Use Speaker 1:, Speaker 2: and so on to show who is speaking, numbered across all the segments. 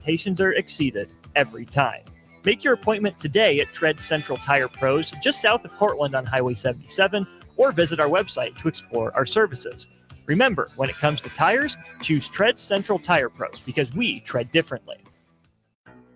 Speaker 1: expectations are exceeded every time. Make your appointment today at Tread Central Tire Pros, just south of Cortland on Highway 77, or visit our website to explore our services. Remember, when it comes to tires, choose Tread Central Tire Pros because we tread differently.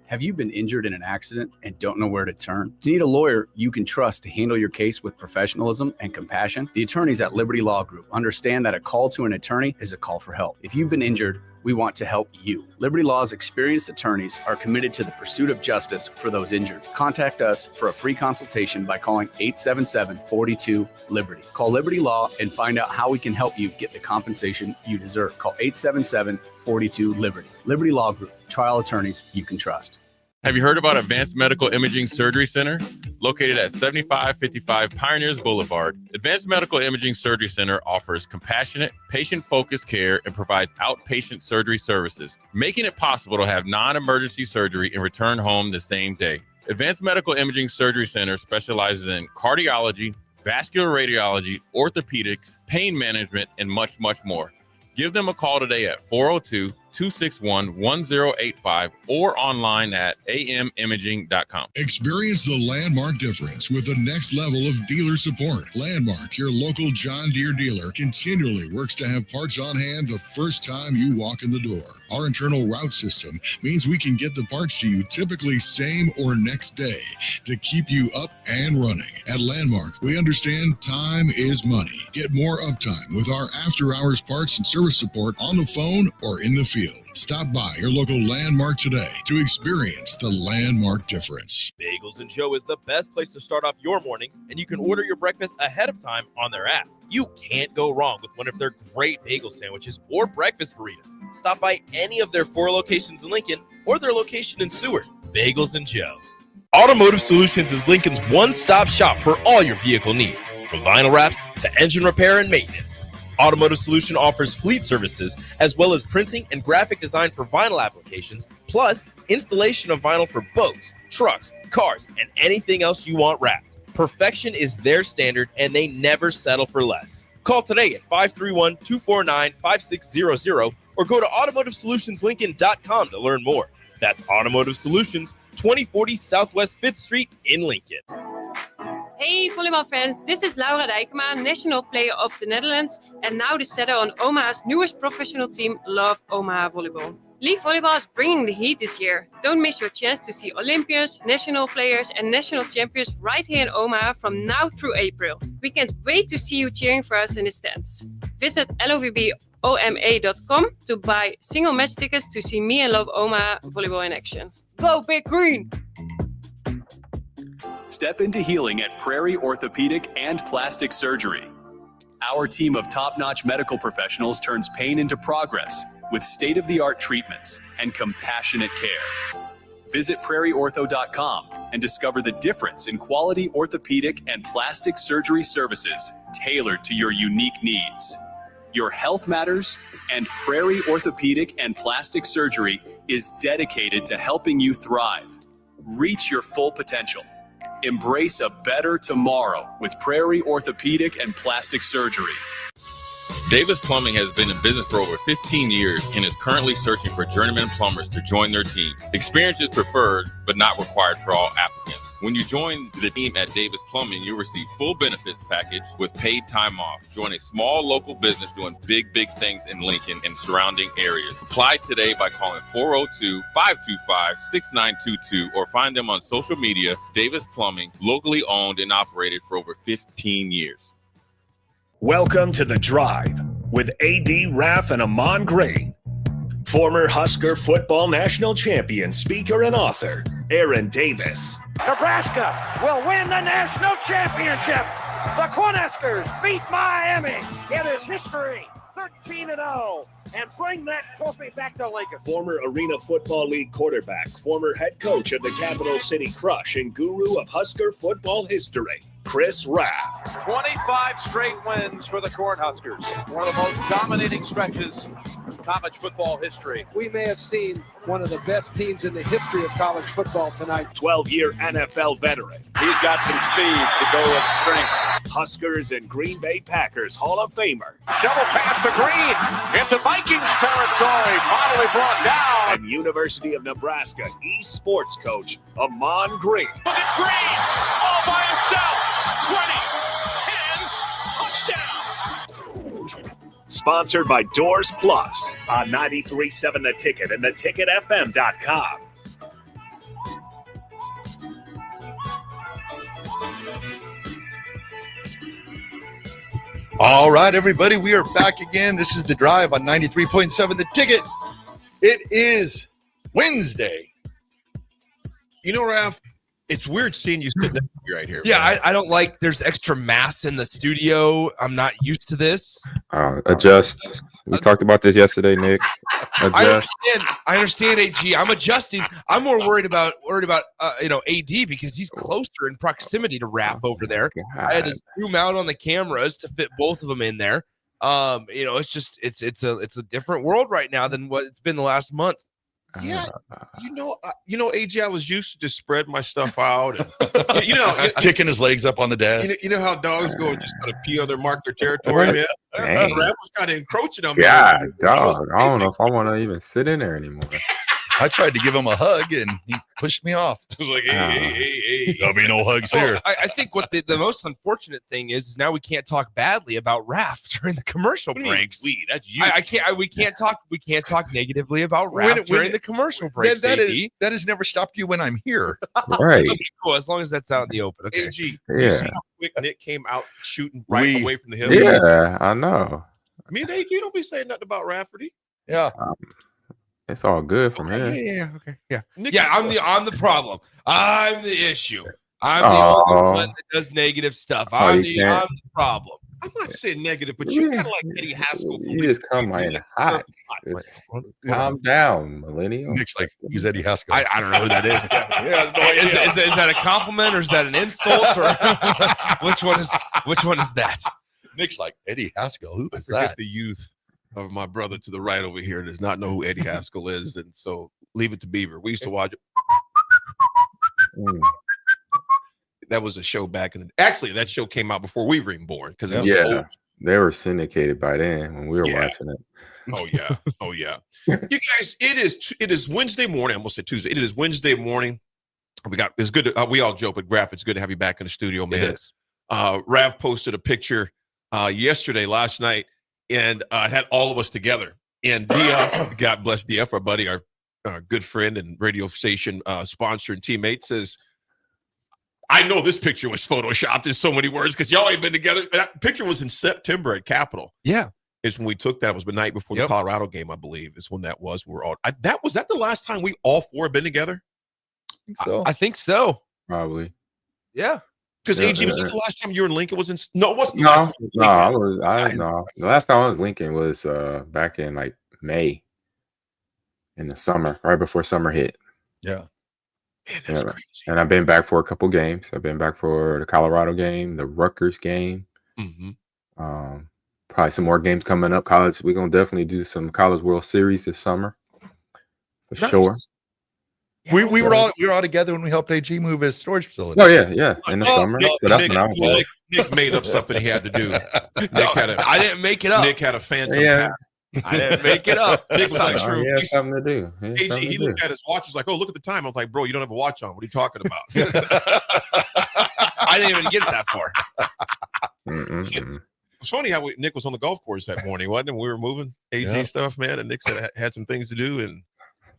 Speaker 2: Have you been injured in an accident and don't know where to turn? Do you need a lawyer you can trust to handle your case with professionalism and compassion? The attorneys at Liberty Law Group understand that a call to an attorney is a call for help. If you've been injured, we want to help you. Liberty Law's experienced attorneys are committed to the pursuit of justice for those injured. Contact us for a free consultation by calling 877-42-LIBERTY. Call Liberty Law and find out how we can help you get the compensation you deserve. Call 877-42-LIBERTY. Liberty Law Group, trial attorneys you can trust.
Speaker 3: Have you heard about Advanced Medical Imaging Surgery Center? Located at 7555 Pioneers Boulevard, Advanced Medical Imaging Surgery Center offers compassionate, patient-focused care and provides outpatient surgery services, making it possible to have non-emergency surgery and return home the same day. Advanced Medical Imaging Surgery Center specializes in cardiology, vascular radiology, orthopedics, pain management, and much, much more. Give them a call today at 402-261-1085 or online at amimaging.com.
Speaker 4: Experience the Landmark difference with the next level of dealer support. Landmark, your local John Deere dealer, continually works to have parts on hand the first time you walk in the door. Our internal route system means we can get the parts to you typically same or next day to keep you up and running. At Landmark, we understand time is money. Get more uptime with our after-hours parts and service support on the phone or in the field. Stop by your local Landmark today to experience the Landmark difference.
Speaker 5: Bagels and Joe is the best place to start off your mornings, and you can order your breakfast ahead of time on their app. You can't go wrong with one of their great bagel sandwiches or breakfast burritos. Stop by any of their 4 locations in Lincoln or their location in Seward. Bagels and Joe. Automotive Solutions is Lincoln's one-stop shop for all your vehicle needs, from vinyl wraps to engine repair and maintenance. Automotive Solution offers fleet services as well as printing and graphic design for vinyl applications, plus installation of vinyl for boats, trucks, cars, and anything else you want wrapped. Perfection is their standard, and they never settle for less. Call today at 531-249-5600 or go to automotivesolutionslincoln.com to learn more. That's Automotive Solutions, 2040 Southwest 5th Street in Lincoln.
Speaker 6: Hey volleyball fans, this is Laura Dijkema, national player of the Netherlands and now the setter on Omaha's newest professional team, Love Omaha Volleyball. League volleyball is bringing the heat this year. Don't miss your chance to see Olympians, national players and national champions right here in Omaha from now through April. We can't wait to see you cheering for us in the stands. Visit lovboma.com to buy single match tickets to see me and Love Omaha Volleyball in action. Go Big Green!
Speaker 7: Step into healing at Prairie Orthopedic and Plastic Surgery. Our team of top-notch medical professionals turns pain into progress with state-of-the-art treatments and compassionate care. Visit prairieortho.com and discover the difference in quality orthopedic and plastic surgery services tailored to your unique needs. Your health matters, and Prairie Orthopedic and Plastic Surgery is dedicated to helping you thrive. Reach your full potential. Embrace a better tomorrow with Prairie Orthopedic and Plastic Surgery.
Speaker 3: Davis Plumbing has been in business for over 15 years and is currently searching for journeyman plumbers to join their team. Experience is preferred, but not required for all applicants. When you join the team at Davis Plumbing, you'll receive full benefits package with paid time off. Join a small local business doing big things in Lincoln and surrounding areas. Apply today by calling 402-525-6922 or find them on social media. Davis Plumbing, locally owned and operated for over 15 years.
Speaker 8: Welcome to The Drive with A.D. Raff and Ahman Green. Former Husker football national champion, speaker, and author, Aaron Davis.
Speaker 9: Nebraska will win the national championship. The Cornhuskers beat Miami. It is history, 13-0, and bring that trophy back to Lincoln.
Speaker 8: Former Arena Football League quarterback, former head coach of the Capital City Crush, and guru of Husker football history, Chris Raff.
Speaker 10: 25 straight wins for the Cornhuskers. One of the most dominating stretches in college football history.
Speaker 11: We may have seen one of the best teams in the history of college football tonight.
Speaker 8: 12-year NFL veteran.
Speaker 10: He's got some speed to go with strength.
Speaker 8: Huskers and Green Bay Packers Hall of Famer.
Speaker 10: Shovel pass to Green into Vikings territory. Finally brought down.
Speaker 8: And University of Nebraska East sports coach Ahman Green.
Speaker 10: Look at Green all by himself. 20, 10, touchdown.
Speaker 8: Sponsored by Doors Plus on 93.7 The Ticket and theticketfm.com.
Speaker 12: All right, everybody, we are back again. This is The Drive on 93.7 The Ticket. It is Wednesday.
Speaker 13: You know, Raff, it's weird seeing you sitting right here.
Speaker 14: Yeah, I don't like there's extra mass in the studio. I'm not used to this.
Speaker 15: Adjust. We talked about this yesterday, Nick. Adjust.
Speaker 14: I understand, AG. I'm adjusting. I'm more worried about AD because he's closer in proximity to Raff over there.
Speaker 15: God.
Speaker 14: I had to zoom out on the cameras to fit both of them in there. It's just it's a different world right now than what it's been the last month.
Speaker 13: Yeah, AG, I was used to just spread my stuff out, and,
Speaker 12: kicking his legs up on the desk.
Speaker 13: You know how dogs go and just kind of pee on mark their territory, man. Raff was kind of encroaching on me.
Speaker 15: God, dog. I don't know if I want to even sit in there anymore.
Speaker 12: I tried to give him a hug, and he pushed me off.
Speaker 13: I was like, hey.
Speaker 12: There'll be no hugs here.
Speaker 14: I think what the most unfortunate thing is now we can't talk badly about Raff during the commercial breaks.
Speaker 13: That's you.
Speaker 14: We can't talk negatively about Raff during the commercial breaks.
Speaker 12: That has never stopped you when I'm here.
Speaker 15: Right.
Speaker 14: Okay, cool, as long as that's out in the open. Okay.
Speaker 13: AG,
Speaker 15: Yeah.
Speaker 13: you see how quick Nick came out shooting away from the hill?
Speaker 15: Yeah, I know.
Speaker 13: Me and AG don't be saying nothing about Rafferty.
Speaker 12: Yeah.
Speaker 15: It's all good from here.
Speaker 14: Yeah.
Speaker 13: Nick,
Speaker 14: Yeah, I'm the problem. I'm the issue. I'm the only one that does negative stuff. I'm the problem.
Speaker 13: I'm not saying negative, but you kind of like Eddie Haskell.
Speaker 15: You just come in hot. Calm down, millennial.
Speaker 12: Nick's like, who's Eddie Haskell?
Speaker 14: I don't know who that is. Is that a compliment or is that an insult? Or which one is that?
Speaker 12: Nick's like, Eddie Haskell, who is
Speaker 13: Forget
Speaker 12: that?
Speaker 13: the youth of my brother to the right over here does not know who Eddie Haskell is, and so leave it to Beaver. We used to watch it. That was a show back in the. Actually, that show came out before we were even born because
Speaker 15: they were syndicated by then when we were watching it.
Speaker 13: Oh yeah. You guys, it is Wednesday morning. I almost said Tuesday. It is Wednesday morning. It's good. We all joke with Raff. It's good to have you back in the studio, man.
Speaker 14: It is.
Speaker 13: Raff posted a picture last night. And it had all of us together. And DF, God bless DF, our buddy, our good friend and radio station sponsor and teammate, says, I know this picture was photoshopped in so many words because y'all ain't been together. That picture was in September at Capitol.
Speaker 14: Yeah.
Speaker 13: Is when we took that. It was the night before the Colorado game, I believe, is when that was. Was that the last time we all four have been together?
Speaker 14: I think so.
Speaker 15: Probably.
Speaker 14: Yeah.
Speaker 13: Because AG, was it the last time you were in Lincoln? No, it wasn't.
Speaker 15: No. The last time I was in Lincoln was back in like May, in the summer, right before summer hit.
Speaker 12: Yeah.
Speaker 13: Man, that's crazy.
Speaker 15: And I've been back for a couple games. I've been back for the Colorado game, the Rutgers game. Probably some more games coming up. College, we're gonna definitely do some College World Series this summer for sure.
Speaker 12: We were all together when we helped AG move his storage facility.
Speaker 15: Oh yeah, in the summer.
Speaker 13: Nick made up something he had to do.
Speaker 14: I didn't make it up.
Speaker 13: Nick had a phantom task.
Speaker 14: I didn't make it up.
Speaker 13: Nick was like,
Speaker 15: He had something to do.
Speaker 13: He looked at his watch. He's like, "Oh, look at the time." I was like, "Bro, you don't have a watch on. What are you talking about?"
Speaker 14: I didn't even get that far.
Speaker 13: It's funny how Nick was on the golf course that morning, wasn't it? We were moving AG stuff, man, and Nick said had some things to do, and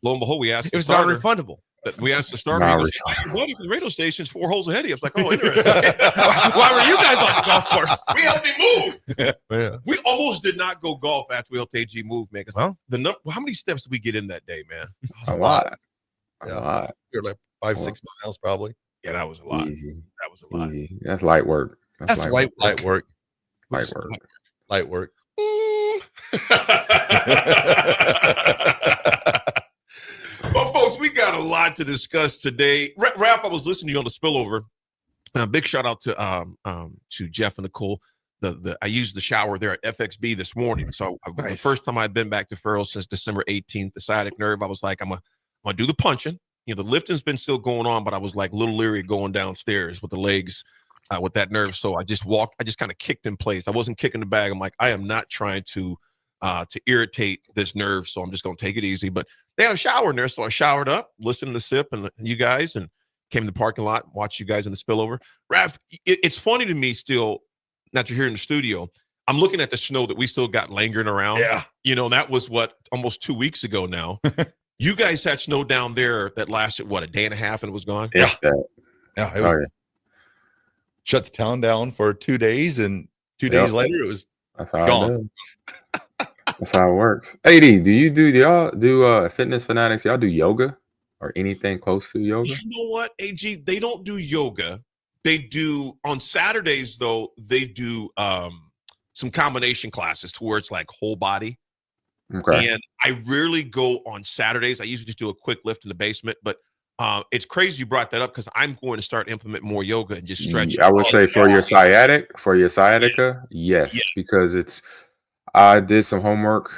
Speaker 13: lo and behold, we asked.
Speaker 14: It was not refundable.
Speaker 13: We asked the starter. He goes, your buddy from the radio station's 4 holes ahead of you. I was like, oh, interesting.
Speaker 14: Why were you guys on the golf course?
Speaker 13: We helped him move. We almost did not go golf after we helped AG move, man. How many steps did we get in that day, man?
Speaker 15: A lot.
Speaker 12: You're like 5-6 miles, probably.
Speaker 13: Yeah, that was a lot.
Speaker 15: Easy.
Speaker 13: That was a lot.
Speaker 15: Easy. That's light work.
Speaker 12: That's light work.
Speaker 15: Light work.
Speaker 12: Light work.
Speaker 13: Well, folks, we got a lot to discuss today. Raff, I was listening to you on the spillover. Big shout out to Jeff and Nicole. I used the shower there at FXB this morning. So the first time I'd been back to Farrell since December 18th, the sciatic nerve, I was like, I'm gonna do the punching. You know, the lifting's been still going on, but I was like a little leery going downstairs with the legs with that nerve. So I just kind of kicked in place. I wasn't kicking the bag. I'm like, I am not trying to irritate this nerve, so I'm just going to take it easy. But they had a shower in there, so I showered up, listened to Sip and you guys, and came to the parking lot, watched you guys in the spillover. Raff, it's funny to me still, that you're here in the studio. I'm looking at the snow that we still got lingering around.
Speaker 12: Yeah.
Speaker 13: That was almost 2 weeks ago now. You guys had snow down there that lasted, a day and a half, and it was gone?
Speaker 12: Yeah. Yeah. It was, shut the town down for 2 days, and 2 days later, it was gone.
Speaker 15: That's how it works. AD, do y'all do Fitness Fanatics? Y'all do yoga or anything close to yoga?
Speaker 13: You know what, AG? They don't do yoga. They do on Saturdays, though. They do some combination classes to where it's like whole body.
Speaker 15: Okay.
Speaker 13: And I rarely go on Saturdays. I usually just do a quick lift in the basement. But it's crazy you brought that up, because I'm going to start implementing more yoga and just stretch.
Speaker 15: I would say for your sciatica, yes, because I did some homework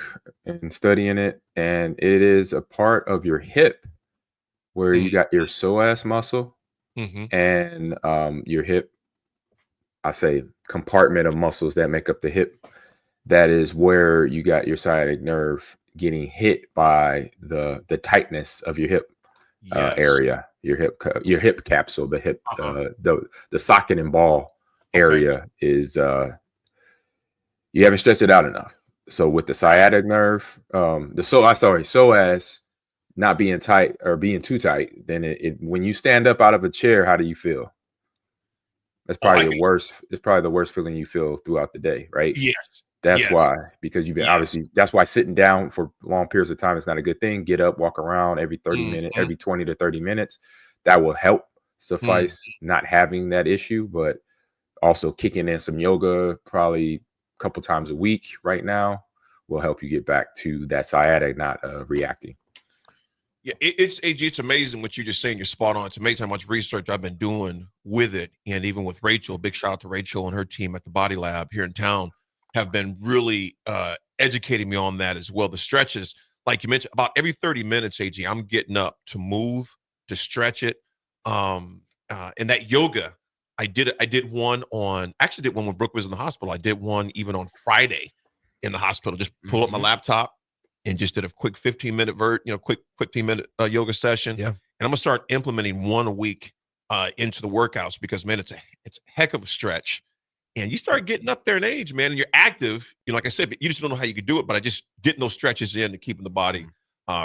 Speaker 15: and studying it, and it is a part of your hip where you got your psoas muscle and your hip, I say compartment of muscles that make up the hip. That is where you got your sciatic nerve getting hit by the tightness of your hip area, your hip capsule, the hip, the socket and ball area is you haven't stretched it out enough. So with the sciatic nerve, psoas not being tight or being too tight, then it when you stand up out of a chair, how do you feel? That's probably the worst. It's probably the worst feeling you feel throughout the day, right?
Speaker 13: Yes.
Speaker 15: That's why, because you've been obviously, that's why sitting down for long periods of time is not a good thing. Get up, walk around every 30 minutes, every 20 to 30 minutes. That will help suffice not having that issue, but also kicking in some yoga probably a couple times a week right now will help you get back to that sciatic not reacting.
Speaker 13: Yeah, it's amazing what you're just saying. You're spot on. It's amazing how much research I've been doing with it. And even with Rachel, big shout out to Rachel and her team at the Body Lab here in town, have been really educating me on that as well. The stretches, like you mentioned, about every 30 minutes, AG, I'm getting up to move, to stretch it. And that yoga, I did one when Brooke was in the hospital. I did one even on Friday in the hospital. Just pull up my laptop and just did a quick 15-minute quick 15-minute yoga session. Yeah. And I'm gonna start implementing one a week into the workouts, because man, it's a heck of a stretch. And you start getting up there in age, man, and you're active. Like I said, but you just don't know how you could do it. But I just getting those stretches in and keeping the body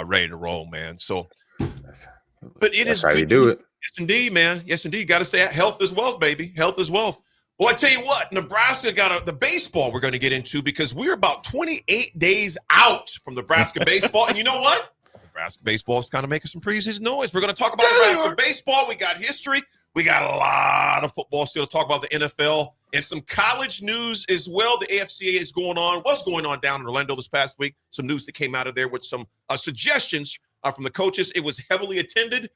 Speaker 13: ready to roll, man. So, but it is
Speaker 15: how you do it.
Speaker 13: Yes, indeed, man. Yes, indeed. Got to say, health is wealth, baby. Health is wealth. Well, I tell you what, Nebraska got the baseball we're going to get into, because we're about 28 days out from Nebraska baseball. And you know what? Nebraska baseball is kind of making some preseason noise. We're going to talk about Nebraska baseball. We got history. We got a lot of football still to talk about, the NFL, and some college news as well. The AFCA is going on. What's going on down in Orlando this past week? Some news that came out of there with some suggestions from the coaches. It was heavily attended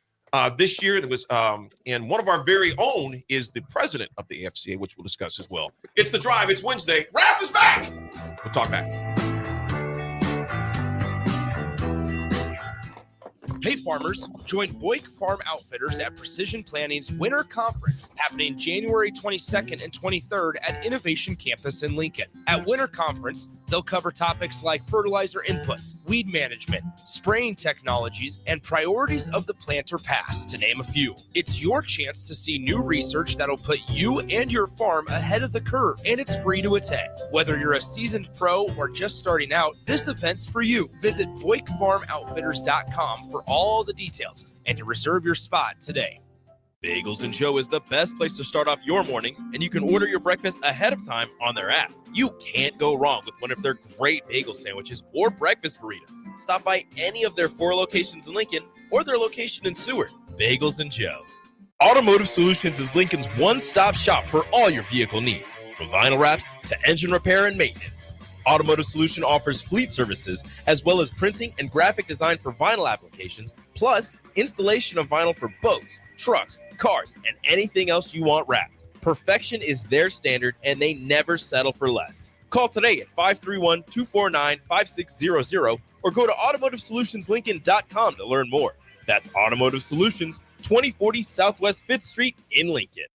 Speaker 13: this year. There was, and one of our very own is the president of the AFCA, which we'll discuss as well. It's The Drive. It's Wednesday. Raff is back. We'll talk back.
Speaker 14: Hey farmers, join Boyk Farm Outfitters at Precision Planning's Winter Conference, happening January 22nd and 23rd at Innovation Campus in Lincoln. At Winter Conference, they'll cover topics like fertilizer inputs, weed management, spraying technologies, and priorities of the planter pass, to name a few. It's your chance to see new research that'll put you and your farm ahead of the curve, and it's free to attend. Whether you're a seasoned pro or just starting out, this event's for you. Visit BoykFarmOutfitters.com for all the details and to reserve your spot today.
Speaker 5: Bagels and Joe is the best place to start off your mornings, and you can order your breakfast ahead of time on their app. You can't go wrong with one of their great bagel sandwiches or breakfast burritos. Stop by any of their 4 locations in Lincoln or their location in Seward. Bagels and Joe. Automotive Solutions is Lincoln's one-stop shop for all your vehicle needs, from vinyl wraps to engine repair and maintenance. Automotive Solution offers fleet services as well as printing and graphic design for vinyl applications, plus installation of vinyl for boats, trucks, cars, and anything else you want wrapped. Perfection is their standard, and they never settle for less. Call today at 531-249-5600 or go to automotivesolutionslincoln.com to learn more. That's Automotive Solutions, 2040 Southwest 5th Street in Lincoln.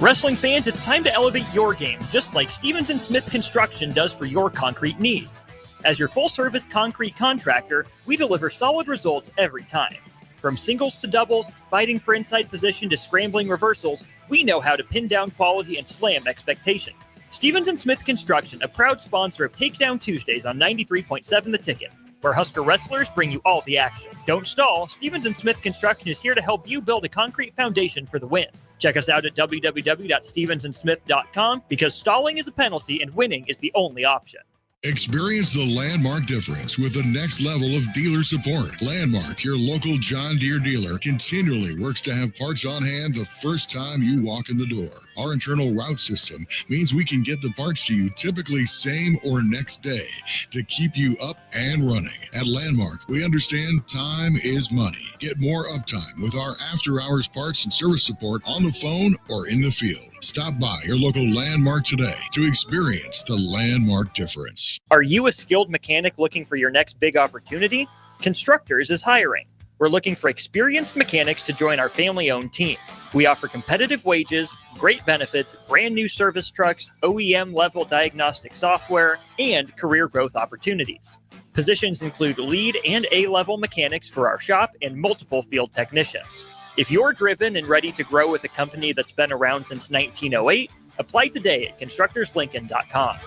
Speaker 1: Wrestling fans, it's time to elevate your game, just like Stevens & Smith Construction does for your concrete needs. As your full-service concrete contractor, we deliver solid results every time. From singles to doubles, fighting for inside position to scrambling reversals, we know how to pin down quality and slam expectations. Stevens & Smith Construction, a proud sponsor of Takedown Tuesdays on 93.7 The Ticket, where Husker wrestlers bring you all the action. Don't stall, Stevens & Smith Construction is here to help you build a concrete foundation for the win. Check us out at www.stevensandsmith.com because stalling is a penalty and winning is the only option.
Speaker 4: Experience the Landmark difference with the next level of dealer support. Landmark, your local John Deere dealer, continually works to have parts on hand the first time you walk in the door. Our internal route system means we can get the parts to you typically same or next day to keep you up and running. At Landmark, we understand time is money. Get more uptime with our after-hours parts and service support on the phone or in the field. Stop by your local Landmark today to experience the Landmark difference.
Speaker 1: Are you a skilled mechanic looking for your next big opportunity? Constructors is hiring. We're looking for experienced mechanics to join our family-owned team. We offer competitive wages, great benefits, brand new service trucks, OEM-level diagnostic software, and career growth opportunities. Positions include lead and A-level mechanics for our shop and multiple field technicians. If you're driven and ready to grow with a company that's been around since 1908, apply today at constructorslincoln.com.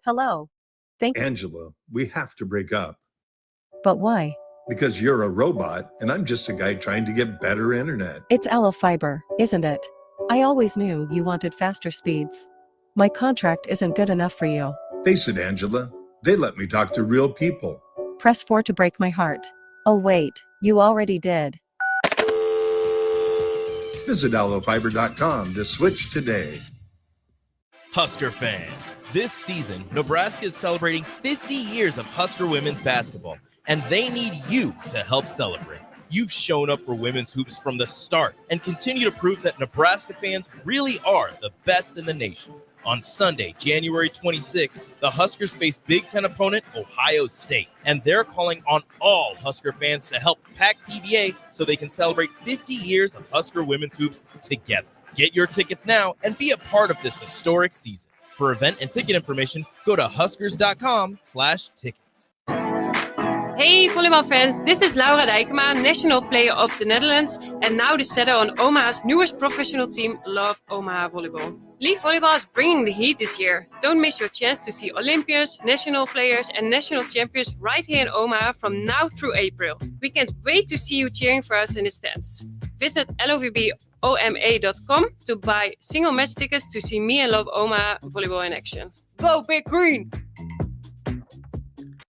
Speaker 16: Hello.
Speaker 17: Angela, we have to break up.
Speaker 16: But why?
Speaker 17: Because you're a robot and I'm just a guy trying to get better internet.
Speaker 16: It's Aloe Fiber, isn't it? I always knew you wanted faster speeds. My contract isn't good enough for you.
Speaker 17: Face it, Angela, they let me talk to real people.
Speaker 16: Press 4 to break my heart. Oh wait, you already did.
Speaker 17: Visit aloefiber.com to switch today.
Speaker 5: Husker fans, this season, Nebraska is celebrating 50 years of Husker women's basketball, and they need you to help celebrate. You've shown up for women's hoops from the start and continue to prove that Nebraska fans really are the best in the nation. On Sunday, January 26th, the Huskers face Big Ten opponent Ohio State, and they're calling on all Husker fans to help pack PBA so they can celebrate 50 years of Husker women's hoops together. Get your tickets now and be a part of this historic season. For event and ticket information, go to huskers.com/tickets.
Speaker 6: Hey volleyballfans, this is Laura Dijkema, National Player of the Netherlands, and now the setter on Omaha's newest professional team, Love Omaha Volleyball. League Volleyball is bringing the heat this year. Don't miss your chance to see Olympians, national players, and national champions right here in Omaha from now through April. We can't wait to see you cheering for us in the stands. Visit lovboma.com to buy single match tickets to see me and Love Omaha Volleyball in action. Go Big Green!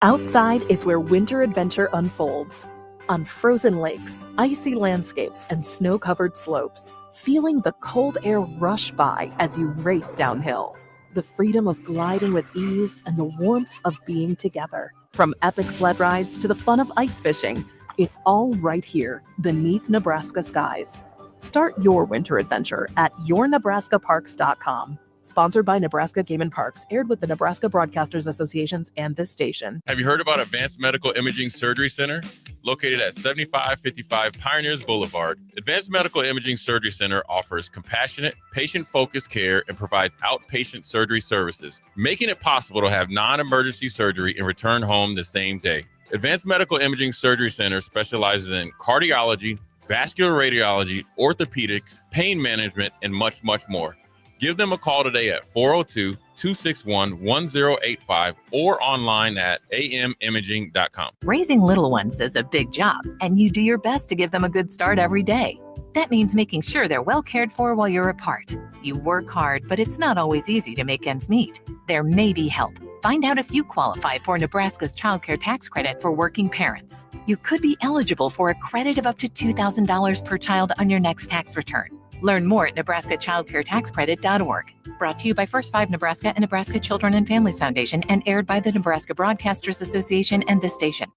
Speaker 18: Outside is where winter adventure unfolds. On frozen lakes, icy landscapes, and snow-covered slopes, feeling the cold air rush by as you race downhill. The freedom of gliding with ease and the warmth of being together. From epic sled rides to the fun of ice fishing, it's all right here beneath Nebraska skies. Start your winter adventure at yournebraskaparks.com. Sponsored by Nebraska Game and Parks, aired with the Nebraska Broadcasters Associations and this station.
Speaker 3: Have you heard about Advanced Medical Imaging Surgery Center? Located at 7555 Pioneers Boulevard, Advanced Medical Imaging Surgery Center offers compassionate, patient-focused care and provides outpatient surgery services, making it possible to have non-emergency surgery and return home the same day. Advanced Medical Imaging Surgery Center specializes in cardiology, vascular radiology, orthopedics, pain management, and much, much more. Give them a call today at 402-261-1085 or online at amimaging.com.
Speaker 19: Raising little ones is a big job, and you do your best to give them a good start every day. That means making sure they're well cared for while you're apart. You work hard, but it's not always easy to make ends meet. There may be help. Find out if you qualify for Nebraska's Child Care Tax Credit for working parents. You could be eligible for a credit of up to $2,000 per child on your next tax return. Learn more at nebraskachildcaretaxcredit.org. Brought to you by First 5 Nebraska and Nebraska Children and Families Foundation and aired by the Nebraska Broadcasters Association and this station.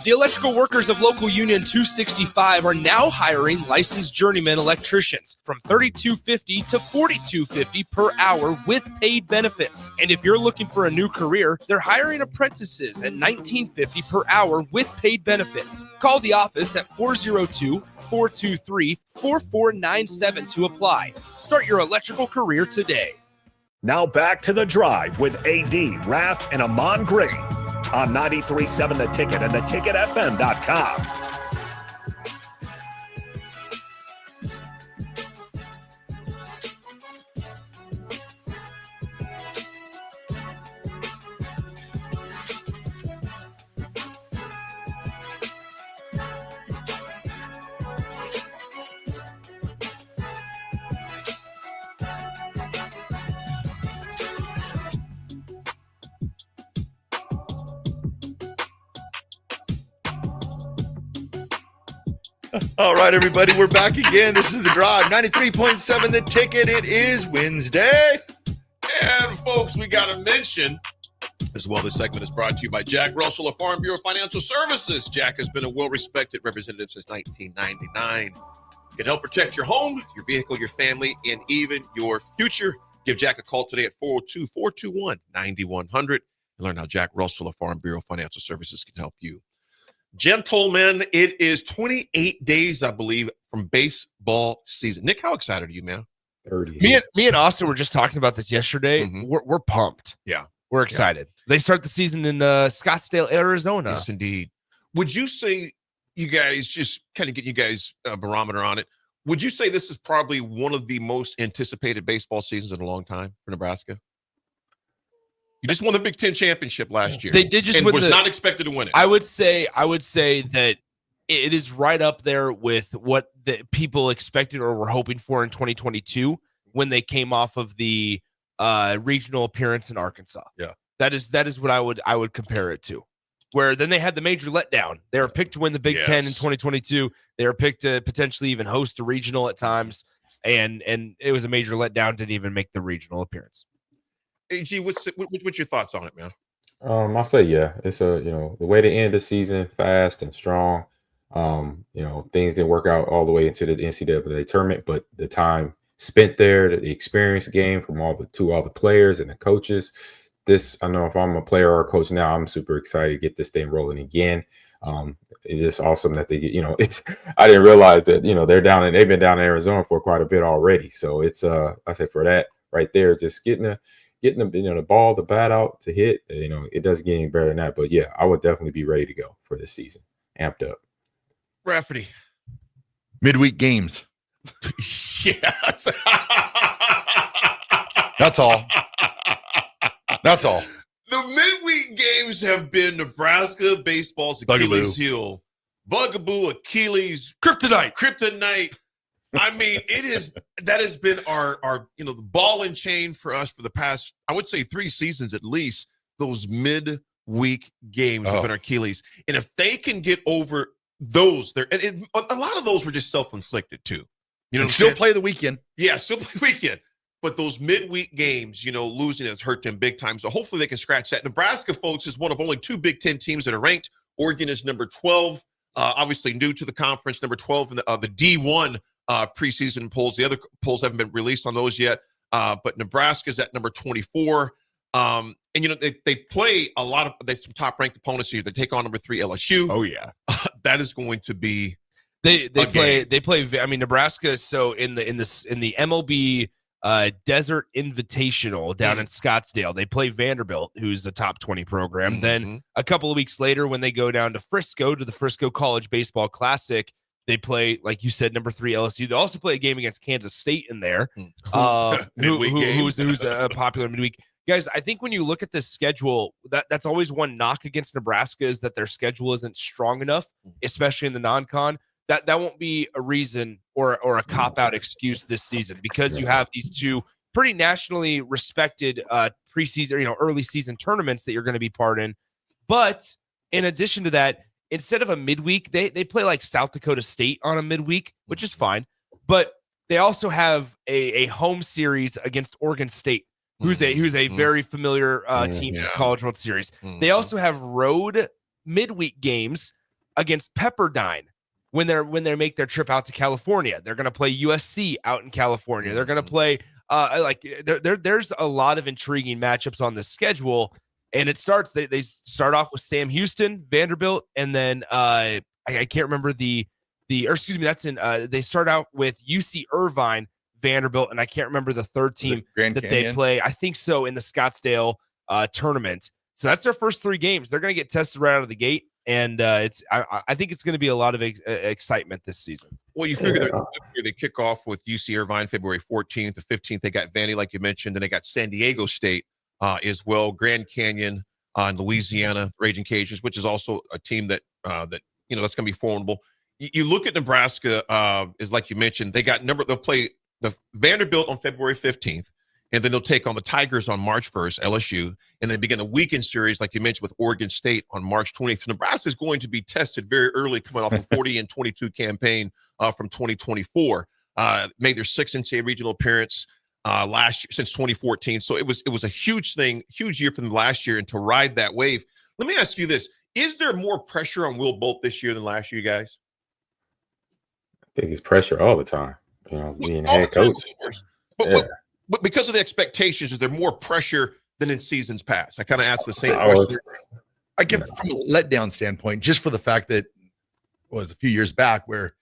Speaker 14: The electrical workers of local Union 265 are now hiring licensed journeyman electricians from $32.50 to $42.50 per hour with paid benefits. And if you're looking for a new career, they're hiring apprentices at $19.50 per hour with paid benefits. Call the office at 402-423-4497 to apply. Start your electrical career today.
Speaker 8: Now back to The Drive with AD, Raff, and Ahman Gray on 93.7 The Ticket and theticketfm.com.
Speaker 12: All right, everybody, we're back again. This is The Drive, 93.7 The Ticket. It is Wednesday.
Speaker 13: And, folks, we got to mention as well, this segment is brought to you by Jack Russell of Farm Bureau Financial Services. Jack has been a well-respected representative since 1999. You can help protect your home, your vehicle, your family, and even your future. Give Jack a call today at 402-421-9100 and learn how Jack Russell of Farm Bureau Financial Services can help you. Gentlemen, it is 28 days, I believe, from baseball season. Nick, how excited are you, man?
Speaker 15: 30.
Speaker 14: Me and Austin were just talking about this yesterday.
Speaker 13: Mm-hmm.
Speaker 14: We're pumped.
Speaker 13: Yeah.
Speaker 14: We're excited. Yeah. They start the season in Scottsdale, Arizona.
Speaker 13: Yes, indeed. Would you say, you guys, just kind of get you guys a barometer on it, would you say this is probably one of the most anticipated baseball seasons in a long time for Nebraska? You just won the Big Ten championship last year.
Speaker 14: They did just
Speaker 13: and
Speaker 14: win
Speaker 13: was not expected to win it.
Speaker 14: I would say that it is right up there with what the people expected or were hoping for in 2022 when they came off of the regional appearance in Arkansas.
Speaker 13: Yeah.
Speaker 14: That is what I would compare it to. Where then they had the major letdown. They were picked to win the Big Ten in 2022. They were picked to potentially even host a regional at times. And it was a major letdown, didn't even make the regional appearance.
Speaker 13: AG, what's your thoughts on it, man?
Speaker 15: I'll say, yeah, it's the way to end the season fast and strong. Things didn't work out all the way into the NCAA tournament, but the time spent there, the experience gained from all the players and the coaches. I know if I'm a player or a coach now, I'm super excited to get this thing rolling again. It's just awesome that they get, I didn't realize that, they've been down in Arizona for quite a bit already. So it's, I say for that right there, just getting the ball, the bat out to hit, it doesn't get any better than that. But yeah, I would definitely be ready to go for this season. Amped up.
Speaker 13: Rafferty.
Speaker 12: Midweek games.
Speaker 13: Yes.
Speaker 12: That's all. That's all.
Speaker 13: The midweek games have been Nebraska baseball's Achilles heel. Bugaboo, Achilles, kryptonite. I mean, that has been our the ball and chain for us for the past, I would say 3 seasons at least. Those midweek games have been our Achilles. And if they can get over those, a lot of those were just self-inflicted too.
Speaker 12: Still play the weekend.
Speaker 13: Yeah, still play the weekend. But those midweek games, losing has hurt them big time. So hopefully they can scratch that. Nebraska, folks, is one of only 2 Big Ten teams that are ranked. Oregon is number 12, obviously new to the conference, number 12 in the D1 preseason polls. The other polls haven't been released on those yet. But Nebraska is at number 24. And they play some top-ranked opponents here. They take on number 3 LSU.
Speaker 14: Oh yeah,
Speaker 13: that is going to be.
Speaker 14: They play. I mean, Nebraska. So in the MLB. Desert Invitational down in Scottsdale. They play Vanderbilt, who's the top 20 program. Mm-hmm. Then a couple of weeks later, when they go down to Frisco to the Frisco College Baseball Classic, they play, like you said, number 3 LSU. They also play a game against Kansas State in there, who's a popular midweek. Guys, I think when you look at this schedule, that's always one knock against Nebraska is that their schedule isn't strong enough, especially in the non-con. That won't be a reason or a cop-out excuse this season because you have these 2 pretty nationally respected preseason, early season tournaments that you're going to be part in. But in addition to that, instead of a midweek, they play like South Dakota State on a midweek, which is fine. But they also have a home series against Oregon State, who's a very familiar team in the College World Series. They also have road midweek games against Pepperdine when they make their trip out to California. They're going to play USC out in California. They're going to play there's a lot of intriguing matchups on the schedule, and it starts. They start off with Sam Houston, Vanderbilt, and then I can't remember they start out with UC Irvine, Vanderbilt, and I can't remember the third team that they play. I think so, in the Scottsdale tournament. So that's their first 3 games. They're going to get tested right out of the gate, and I think it's going to be a lot of excitement this season.
Speaker 13: Well, you figure they kick off with UC Irvine February 14th. The 15th, they got Vandy, like you mentioned. Then they got San Diego State as well, Grand Canyon in Louisiana, Raging Cajuns, which is also a team that that's going to be formidable. You look at Nebraska, is like you mentioned, they'll play the Vanderbilt on February 15th, and then they'll take on the Tigers on March 1st, LSU, and then begin the weekend series, like you mentioned, with Oregon State on March 20th. So Nebraska is going to be tested very early, coming off a 40-22 campaign from 2024. Made their 6th NCAA regional appearance last year since 2014. So it was a huge year for them last year, and to ride that wave. Let me ask you this: is there more pressure on Will Bolt this year than last year, guys?
Speaker 15: I think it's pressure all the time. Being head coach.
Speaker 13: But because of the expectations, is there more pressure than in seasons past? I kind of asked the same question.
Speaker 12: I get from a letdown standpoint, just for the fact that it was a few years back where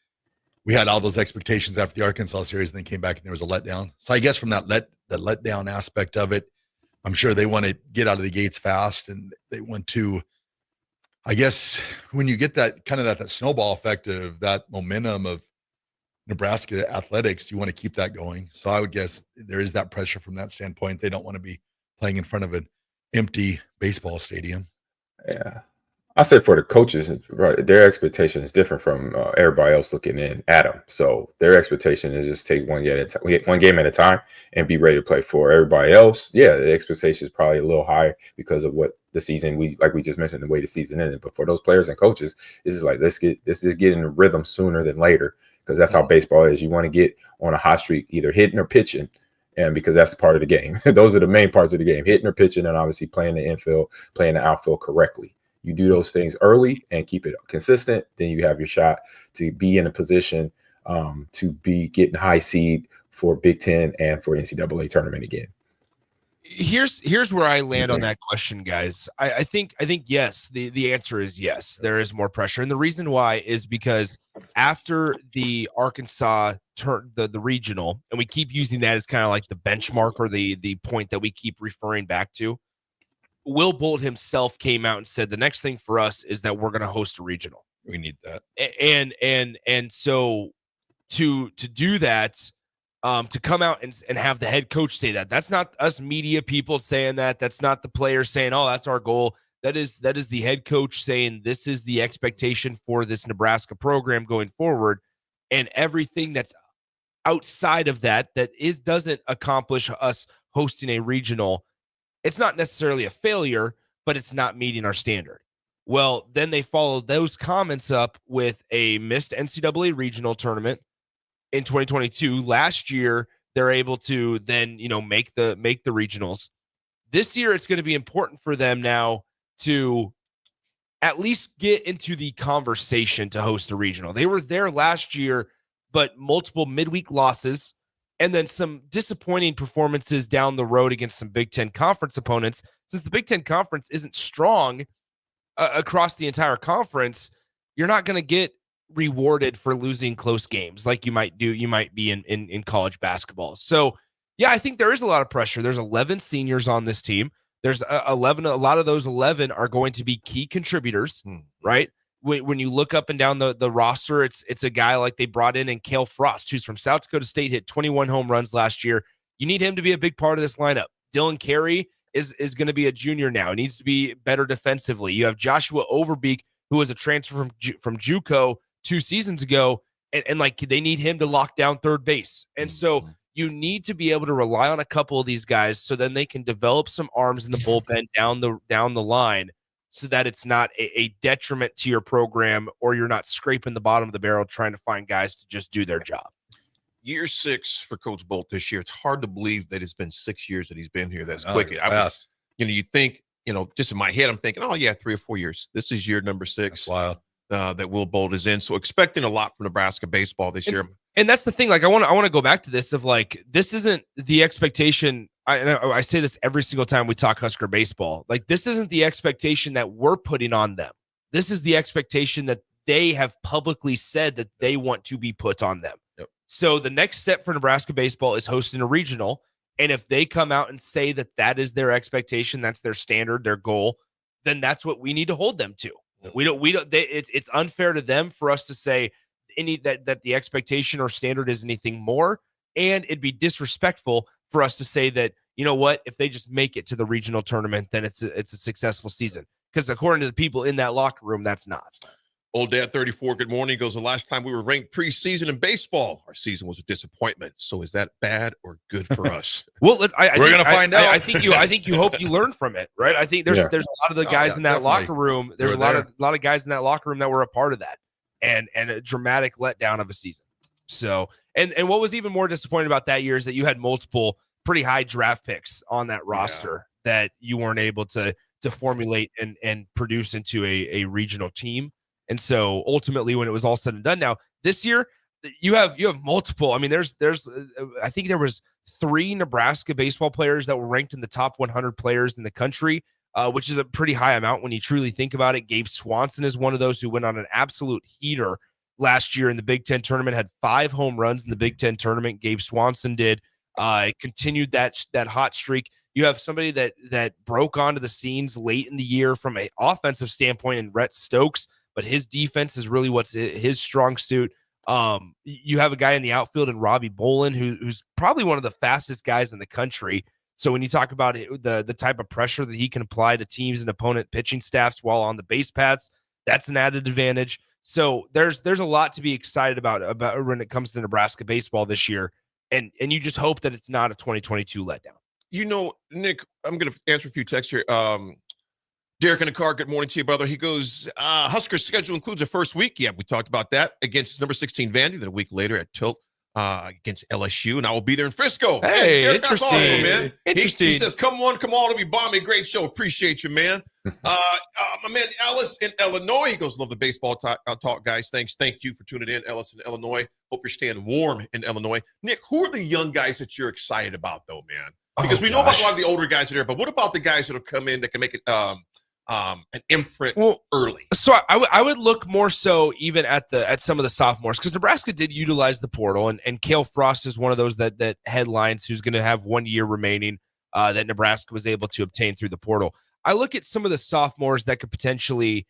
Speaker 12: we had all those expectations after the Arkansas series, and then came back and there was a letdown. So I guess from that letdown aspect of it, I'm sure they want to get out of the gates fast, and they want to. I guess when you get that kind of that snowball effect of that momentum of Nebraska athletics, you want to keep that going. So I would guess there is that pressure from that standpoint. They don't want to be playing in front of an empty baseball stadium.
Speaker 15: Yeah. I said for the coaches, right, their expectation is different from everybody else looking in at them. So their expectation is just take one game at a time and be ready to play. For everybody else, yeah, the expectation is probably a little higher because of what the season we just mentioned, the way the season ended. But for those players and coaches, it's just like let's get in the rhythm sooner than later, because that's how baseball is. You want to get on a hot streak, either hitting or pitching, and because that's part of the game. Those are the main parts of the game: hitting or pitching, and obviously playing the infield, playing the outfield correctly. You do those things early and keep it consistent, then you have your shot to be in a position to be getting high seed for Big Ten and for NCAA tournament again.
Speaker 14: Here's where I land on that question, guys. I think yes, the answer is yes. There is more pressure, and the reason why is because after the Arkansas the regional, and we keep using that as kind of like the benchmark or the point that we keep referring back to. Will Bolt himself came out and said the next thing for us is that we're going to host a regional.
Speaker 12: We need that,
Speaker 14: and so to do that. To come out and have the head coach say that's not us media people saying that. That's not the players saying, oh, that's our goal. That is the head coach saying this is the expectation for this Nebraska program going forward. And everything that's outside of that doesn't accomplish us hosting a regional. It's not necessarily a failure, but it's not meeting our standard. Well, then they followed those comments up with a missed NCAA regional tournament in 2022. Last year, they're able to then, make the regionals. This year, it's going to be important for them now to at least get into the conversation to host a regional. They were there last year, but multiple midweek losses and then some disappointing performances down the road against some Big Ten conference opponents. Since the Big Ten conference isn't strong across the entire conference, you're not going to get rewarded for losing close games like you might be in college basketball. So yeah, I think there is a lot of pressure. There's 11 seniors on this team. There's 11. A lot of those 11 are going to be key contributors, right? When you look up and down the roster, it's a guy like they brought in Cale Frost, who's from South Dakota State, hit 21 home runs last year. You need him to be a big part of this lineup. Dylan Carey is going to be a junior now. He needs to be better defensively. You have Joshua Overbeek, who was a transfer from JUCO 2 seasons ago, and like they need him to lock down third base. And so you need to be able to rely on a couple of these guys so then they can develop some arms in the bullpen down the line so that it's not a detriment to your program or you're not scraping the bottom of the barrel trying to find guys to just do their job.
Speaker 13: Year 6 for Coach Bolt this year. It's hard to believe that it's been 6 years that he's been here. That's quick. You think, just in my head, I'm thinking, oh yeah, 3 or 4 years. This is year number 6.
Speaker 12: Wow.
Speaker 13: that Will Bolt is in. So expecting a lot from Nebraska baseball this year.
Speaker 14: And that's the thing. Like, I want to go back to this of like, this isn't the expectation. I say this every single time we talk Husker baseball. Like, this isn't the expectation that we're putting on them. This is the expectation that they have publicly said that they want to be put on them.
Speaker 12: Yep.
Speaker 14: So the next step for Nebraska baseball is hosting a regional. And if they come out and say that that is their expectation, that's their standard, their goal, then that's what we need to hold them to. Yep. It's unfair to them for us to say that the expectation or standard is anything more. And it'd be disrespectful for us to say that, you know what, if they just make it to the regional tournament, then it's a successful season. Because according to the people in that locker room, that's not.
Speaker 13: Old Dad 34, good morning. He goes, the last time we were ranked preseason in baseball, our season was a disappointment. So is that bad or good for us?
Speaker 14: Well,
Speaker 12: we're going to find out.
Speaker 14: I think you hope you learn from it, right? I think there's a lot of the guys in that locker room. There's a lot of guys in that locker room that were a part of that, and a dramatic letdown of a season. So, and what was even more disappointing about that year is that you had multiple pretty high draft picks on that roster that you weren't able to formulate and produce into a regional team. And so ultimately, when it was all said and done, now this year you have multiple. I mean, there's I think there was 3 Nebraska baseball players that were ranked in the top 100 players in the country, which is a pretty high amount when you truly think about it. Gabe Swanson is one of those who went on an absolute heater last year in the Big Ten tournament, had 5 home runs in the Big Ten tournament. Gabe Swanson did. Continued that hot streak. You have somebody that broke onto the scenes late in the year from an offensive standpoint in Rhett Stokes, but his defense is really what's his strong suit. You have a guy in the outfield in Robbie Bolin, who's probably one of the fastest guys in the country. So when you talk about the type of pressure that he can apply to teams and opponent pitching staffs while on the base paths, that's an added advantage. So there's a lot to be excited about when it comes to Nebraska baseball this year. And you just hope that it's not a 2022 letdown.
Speaker 13: You know, Nick, I'm going to answer a few texts here. Derek in the car, good morning to you, brother. He goes, Huskers' schedule includes a first week. Yeah, we talked about that against number 16 Vandy. Then a week later at Tilt against LSU, and I will be there in Frisco.
Speaker 14: Hey,
Speaker 13: Derek,
Speaker 14: interesting.
Speaker 13: that's awesome, man.
Speaker 14: Interesting.
Speaker 13: He says, come on, it'll be bombing. Great show. Appreciate you, man. My man Ellis in Illinois, he goes, love the baseball talk, guys. Thank you for tuning in, Ellis in Illinois. Hope you're staying warm in Illinois. Nick, who are the young guys that you're excited about, though, man? Because we know about a lot of the older guys are there, but what about the guys that will come in that can make it an imprint early?
Speaker 14: So I would look more so even at some of the sophomores, because Nebraska did utilize the portal, and Cale Frost is one of those that headlines who's going to have 1 year remaining that Nebraska was able to obtain through the portal. I look at some of the sophomores that could potentially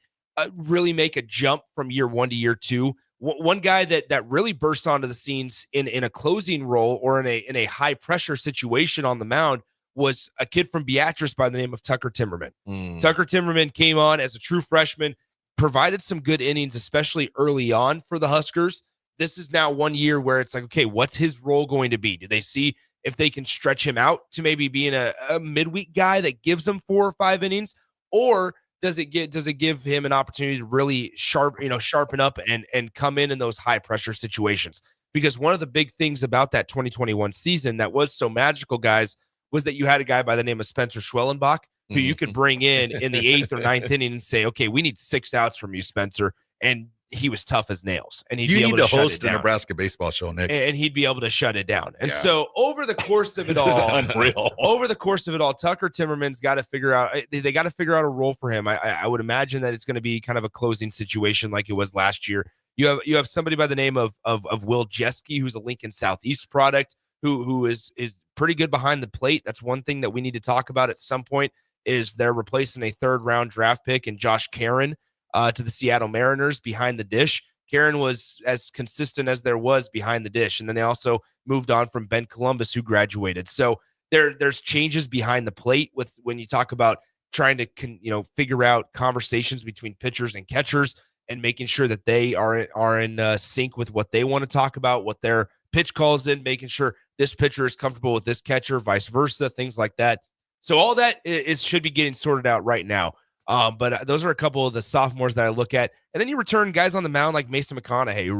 Speaker 14: really make a jump from year 1 to year 2. One guy that really bursts onto the scenes in a closing role or in a high pressure situation on the mound was a kid from Beatrice by the name of Tucker Timmerman. Tucker Timmerman came on as a true freshman, provided some good innings, especially early on for the Huskers. This is now 1 year where it's like, okay, what's his role going to be? Do they see if they can stretch him out to maybe being a midweek guy that gives them 4 or 5 innings, or does it give him an opportunity to really sharpen up and come in those high pressure situations? Because one of the big things about that 2021 season that was so magical, guys, was that you had a guy by the name of Spencer Schwellenbach who you could bring in the 8th or 9th inning and say, okay, we need 6 outs from you, Spencer. And he was tough as nails. And
Speaker 12: you need to host the Nebraska baseball show, Nick.
Speaker 14: And he'd be able to shut it down. And so over the course of it all, Tucker Timmerman's got to figure out, they got to figure out a role for him. I would imagine that it's going to be kind of a closing situation like it was last year. You have somebody by the name of Will Jeske, who's a Lincoln Southeast product, who is pretty good behind the plate. That's one thing that we need to talk about at some point, is they're replacing a 3rd round draft pick in Josh Caron to the Seattle Mariners behind the dish. Caron was as consistent as there was behind the dish. And then they also moved on from Ben Columbus, who graduated. So there's changes behind the plate with when you talk about trying to figure out conversations between pitchers and catchers and making sure that they are in sync with what they want to talk about, what their pitch calls in, making sure this pitcher is comfortable with this catcher, vice versa, things like that. So all that should be getting sorted out right now. But those are a couple of the sophomores that I look at. And then you return guys on the mound like Mason McConaughey, who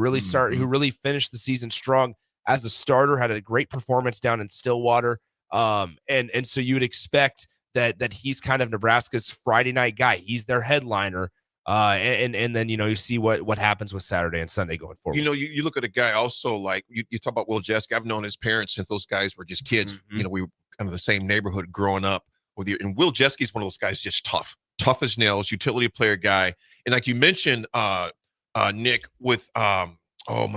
Speaker 14: really finished the season strong as a starter, had a great performance down in Stillwater. And so you would expect that he's kind of Nebraska's Friday night guy. He's their headliner. And then, you see what happens with Saturday and Sunday going forward.
Speaker 13: You look at a guy also like you talk about Will Jeske. I've known his parents since those guys were just kids.
Speaker 14: Mm-hmm.
Speaker 13: We were kind of the same neighborhood growing up with you. And Will Jeske's one of those guys, just tough as nails, utility player guy. And like you mentioned, Nick, with my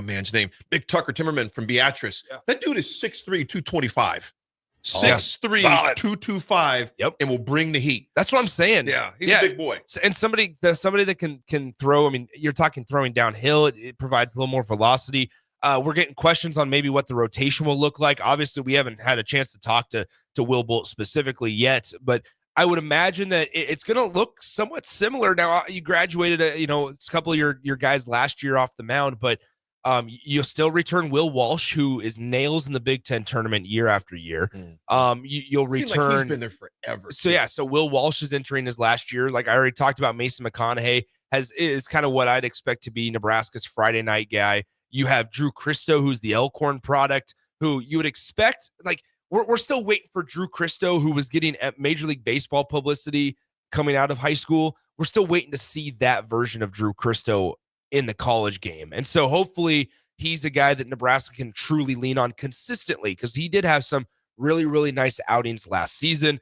Speaker 13: man's name, Big Tucker Timmerman from Beatrice. Yeah. That dude is 6'3", 225. 6'3", 225, and will bring the heat.
Speaker 14: That's what I'm saying.
Speaker 13: Yeah, he's a big boy.
Speaker 14: And somebody that can throw. I mean, you're talking throwing downhill. It provides a little more velocity. We're getting questions on maybe what the rotation will look like. Obviously, we haven't had a chance to talk to Will Bolt specifically yet, but I would imagine that it's going to look somewhat similar. Now, you graduated, a couple of your guys last year off the mound, but you'll still return Will Walsh, who is nails in the Big Ten tournament year after year. You'll return.
Speaker 13: Like he's been there forever.
Speaker 14: So Will Walsh is entering his last year. Like I already talked about, Mason McConaughey is kind of what I'd expect to be Nebraska's Friday night guy. You have Drew Christo, who's the Elkhorn product, who you would expect. Like we're still waiting for Drew Christo, who was getting Major League Baseball publicity coming out of high school. We're still waiting to see that version of Drew Christo in the college game. And so hopefully he's a guy that Nebraska can truly lean on consistently, because he did have some really, really nice outings last season.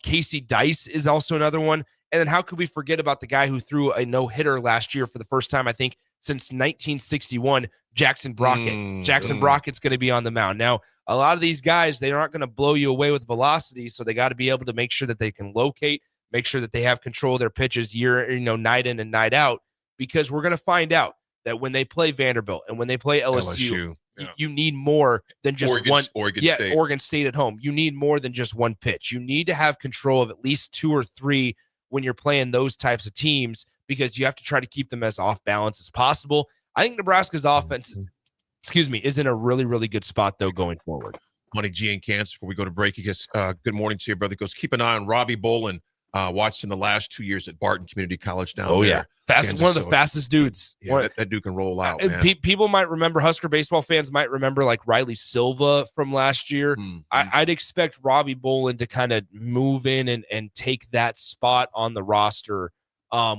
Speaker 14: Casey Dice is also another one. And then how could we forget about the guy who threw a no-hitter last year for the first time, I think, since 1961, Jackson Brockett. Jackson Brockett's going to be on the mound. Now, a lot of these guys, they aren't going to blow you away with velocity, so they got to be able to make sure that they can locate, make sure that they have control of their pitches night in and night out, because we're going to find out that when they play Vanderbilt and when they play LSU, you need more than just Oregon State at home. You need more than just one pitch. You need to have control of at least 2 or 3 when you're playing those types of teams, because you have to try to keep them as off balance as possible. I think Nebraska's offense, is in a really, really good spot, though, going forward.
Speaker 13: Money G and Cancer, before we go to break, he goes, good morning to you, brother. He goes, keep an eye on Robbie Bolin. Watched him the last 2 years at Barton Community College down there.
Speaker 14: Oh, yeah. One of the fastest dudes.
Speaker 13: Yeah, that dude can roll out, man.
Speaker 14: People might remember, Husker baseball fans might remember, like Riley Silva from last year. I'd expect Robbie Bolin to kind of move in and take that spot on the roster,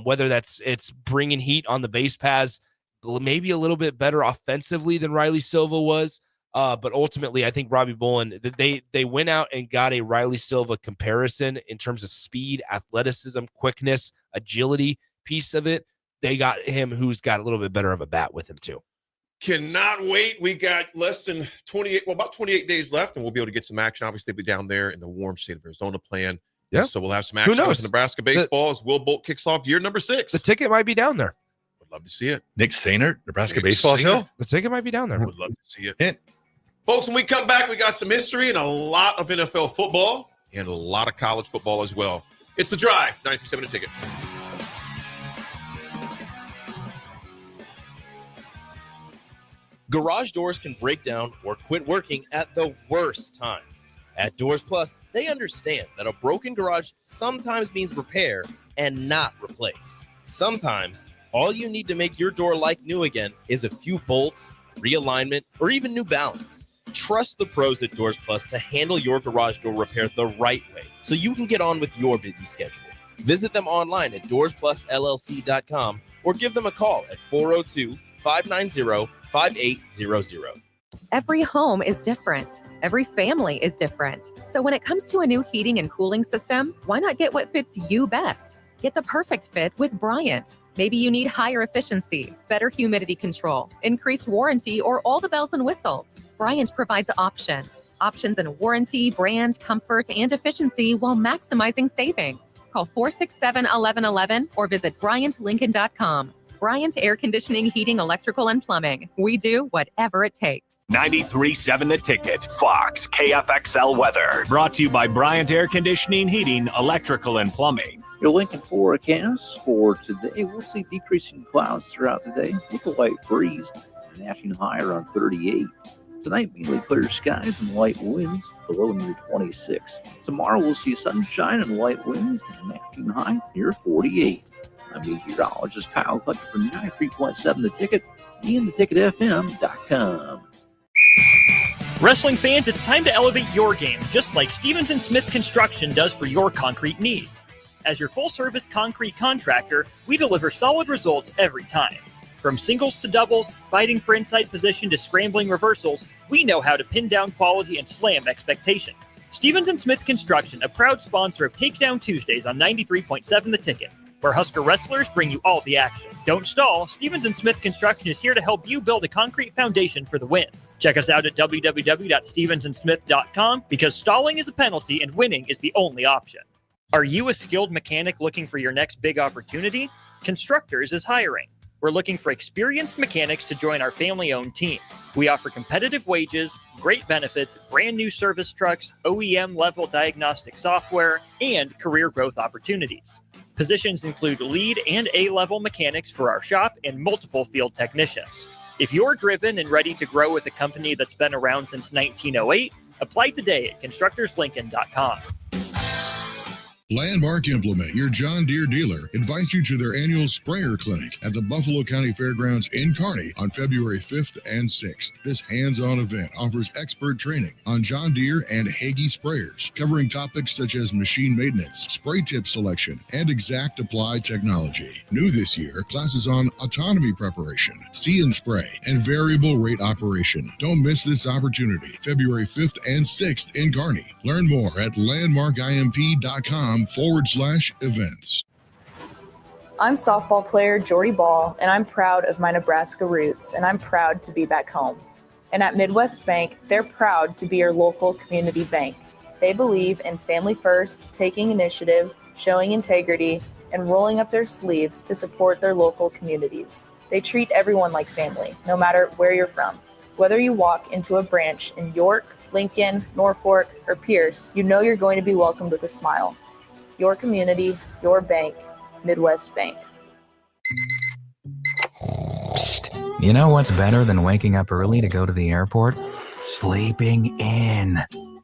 Speaker 14: whether it's bringing heat on the base paths, maybe a little bit better offensively than Riley Silva was. But ultimately, I think Robbie Bolin, they went out and got a Riley Silva comparison in terms of speed, athleticism, quickness, agility piece of it. They got him who's got a little bit better of a bat with him too.
Speaker 13: Cannot wait. We got less than about 28 days left, and we'll be able to get some action. Obviously, we'll be down there in the warm state of Arizona playing.
Speaker 14: Yeah.
Speaker 13: So we'll have some action with Nebraska baseball as Will Bolt kicks off year number 6.
Speaker 14: The ticket might be down there.
Speaker 13: Would love to see it.
Speaker 12: Nick Sainert, Nebraska baseball show.
Speaker 14: The ticket might be down there.
Speaker 13: Would love to see it. Hint. Folks, when we come back, we got some history and a lot of NFL football and a lot of college football as well. It's The Drive, 93.7 The Ticket.
Speaker 5: Garage doors can break down or quit working at the worst times. At Doors Plus, they understand that a broken garage sometimes means repair and not replace. Sometimes, all you need to make your door like new again is a few bolts, realignment, or even new balance. Trust the pros at Doors Plus to handle your garage door repair the right way, so you can get on with your busy schedule. Visit them online at doorsplusllc.com or give them a call at 402-590-5800.
Speaker 20: Every home is different. Every family is different. So when it comes to a new heating and cooling system, why not get what fits you best? Get the perfect fit with Bryant. Maybe you need higher efficiency, better humidity control, increased warranty, or all the bells and whistles. Bryant provides options in warranty, brand, comfort, and efficiency while maximizing savings. Call 467-1111 or visit BryantLincoln.com. Bryant Air Conditioning, Heating, Electrical, and Plumbing. We do whatever it takes.
Speaker 8: 93.7 The Ticket, Fox, KFXL weather. Brought to you by Bryant Air Conditioning, Heating, Electrical, and Plumbing.
Speaker 21: Your Lincoln forecast for today, we'll see decreasing clouds throughout the day with a light breeze, an afternoon high around 38. Tonight, mainly clear skies and light winds, below near 26. Tomorrow, we'll see sunshine and light winds, and an afternoon high near 48. I'm meteorologist Kyle Clucker for 93.7 The Ticket and theticketfm.com.
Speaker 1: Wrestling fans, it's time to elevate your game, just like Stevens & Smith Construction does for your concrete needs. As your full-service concrete contractor, we deliver solid results every time. From singles to doubles, fighting for inside position to scrambling reversals, we know how to pin down quality and slam expectations. Stevens & Smith Construction, a proud sponsor of Takedown Tuesdays on 93.7 The Ticket, where Husker wrestlers bring you all the action. Don't stall. Stevens & Smith Construction is here to help you build a concrete foundation for the win. Check us out at www.stevensandsmith.com because stalling is a penalty and winning is the only option. Are you a skilled mechanic looking for your next big opportunity? Constructors is hiring. We're looking for experienced mechanics to join our family-owned team. We offer competitive wages, great benefits, brand new service trucks, OEM-level diagnostic software, and career growth opportunities. Positions include lead and A-level mechanics for our shop and multiple field technicians. If you're driven and ready to grow with a company that's been around since 1908, apply today at constructorslincoln.com.
Speaker 4: Landmark Implement, your John Deere dealer, invites you to their annual sprayer clinic at the Buffalo County Fairgrounds in Kearney on February 5th and 6th. This hands-on event offers expert training on John Deere and Hagie sprayers, covering topics such as machine maintenance, spray tip selection, and exact apply technology. New this year, classes on autonomy preparation, see and spray, and variable rate operation. Don't miss this opportunity, February 5th and 6th in Kearney. Learn more at landmarkimp.com/events.
Speaker 2: I'm softball player Jordy Ball, and I'm proud of my Nebraska roots, and I'm proud to be back home. And at Midwest Bank, they're proud to be your local community bank. They believe in family first, taking initiative, showing integrity, and rolling up their sleeves to support their local communities. They treat everyone like family, no matter where you're from. Whether you walk into a branch in York, Lincoln, Norfolk, or Pierce, you know you're going to be welcomed with a smile. Your community, your bank, Midwest Bank.
Speaker 22: Psst. You know what's better than waking up early to go to the airport? Sleeping in.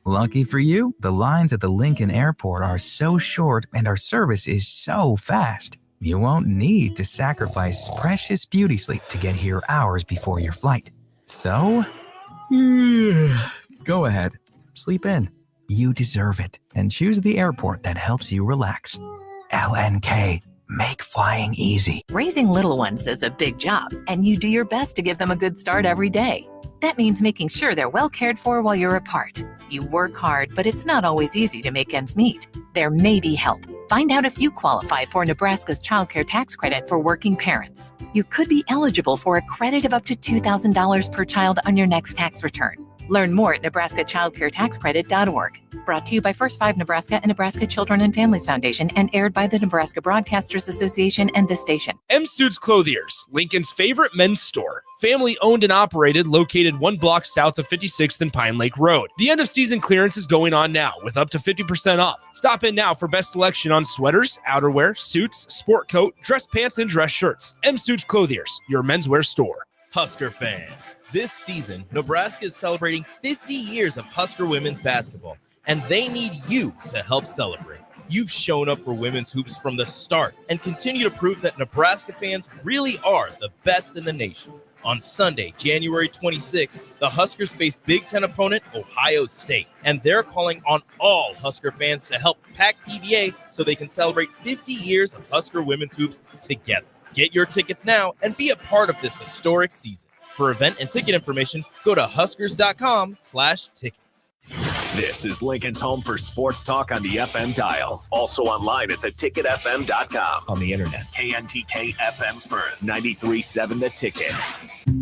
Speaker 22: Lucky for you, the lines at the Lincoln Airport are so short and our service is so fast. You won't need to sacrifice precious beauty sleep to get here hours before your flight. So, go ahead, sleep in. You deserve it, and choose the airport that helps you relax. LNK, make flying easy.
Speaker 19: Raising little ones is a big job, and you do your best to give them a good start every day. That means making sure they're well cared for while you're apart. You work hard, but it's not always easy to make ends meet. There may be help. Find out if you qualify for Nebraska's Child Care Tax Credit for working parents. You could be eligible for a credit of up to $2,000 per child on your next tax return. Learn more at nebraskachildcaretaxcredit.org. Brought to you by First 5 Nebraska and Nebraska Children and Families Foundation and aired by the Nebraska Broadcasters Association and this station.
Speaker 14: M Suits Clothiers, Lincoln's favorite men's store. Family owned and operated, located 1 block south of 56th and Pine Lake Road. The end of season clearance is going on now with up to 50% off. Stop in now for best selection on sweaters, outerwear, suits, sport coat, dress pants, and dress shirts. M Suits Clothiers, your menswear store.
Speaker 5: Husker fans, this season, Nebraska is celebrating 50 years of Husker women's basketball, and they need you to help celebrate. You've shown up for women's hoops from the start and continue to prove that Nebraska fans really are the best in the nation. On Sunday, January 26th, the Huskers face Big Ten opponent Ohio State, and they're calling on all Husker fans to help pack PBA so they can celebrate 50 years of Husker women's hoops together. Get your tickets now and be a part of this historic season. For event and ticket information, go to huskers.com/tickets.
Speaker 8: This is Lincoln's home for sports talk on the FM dial. Also online at theticketfm.com. On the internet. KNTK FM Firth, 93.7 The Ticket.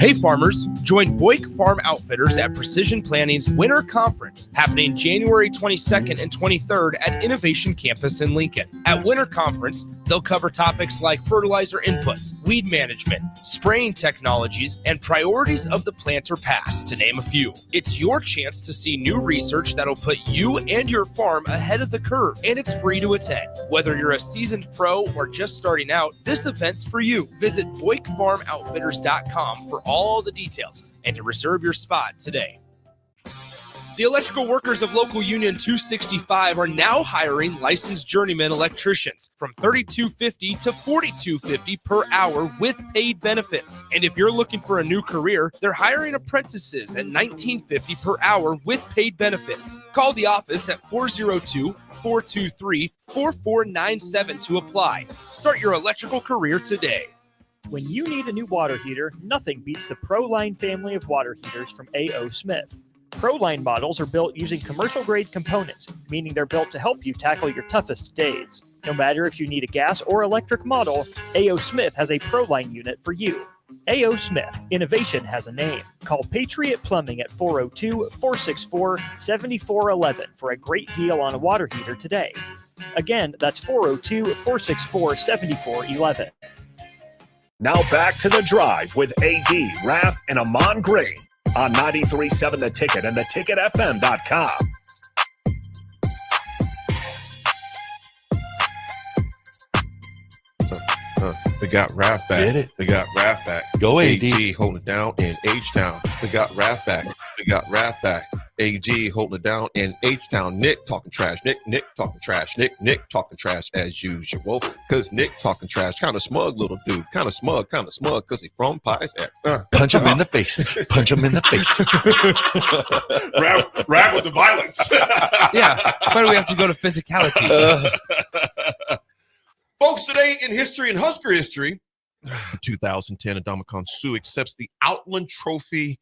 Speaker 14: Hey farmers, join Boyk Farm Outfitters at Precision Planning's Winter Conference, happening January 22nd and 23rd at Innovation Campus in Lincoln. At Winter Conference, they'll cover topics like fertilizer inputs, weed management, spraying technologies, and priorities of the planter pass, to name a few. It's your chance to see new research that'll put you and your farm ahead of the curve, and it's free to attend. Whether you're a seasoned pro or just starting out, this event's for you. Visit BoykFarmOutfitters.com for all the details and to reserve your spot today. The electrical workers of local Union 265 are now hiring licensed journeyman electricians from $32.50 to $42.50 per hour with paid benefits. And if you're looking for a new career, they're hiring apprentices at $19.50 per hour with paid benefits. Call the office at 402-423-4497 to apply. Start your electrical career today.
Speaker 1: When you need a new water heater, nothing beats the ProLine family of water heaters from A.O. Smith. ProLine models are built using commercial-grade components, meaning they're built to help you tackle your toughest days. No matter if you need a gas or electric model, A.O. Smith has a ProLine unit for you. A.O. Smith, innovation has a name. Call Patriot Plumbing at 402-464-7411 for a great deal on a water heater today. Again, that's 402-464-7411.
Speaker 8: Now back to The Drive with AD, Raff, and Ahman Green on 93.7 The Ticket and theticketfm.com.
Speaker 13: They got Raff back.
Speaker 12: Get it.
Speaker 13: They got Raff back.
Speaker 12: Go AD.
Speaker 13: AG holding it down in H-Town. They got Raff back. They got Raff back. AG holding it down in H-Town. Nick talking trash. Nick talking trash. Nick talking trash as usual. Because Nick talking trash. Kind of smug little dude. Kind of smug because he from Pies.
Speaker 12: Punch him in the face. Punch him in the face.
Speaker 13: Raff with the violence.
Speaker 14: Yeah. Why do we have to go to physicality?
Speaker 13: Folks, today in history and Husker history, 2010, Ndamukong Suh accepts the Outland Trophy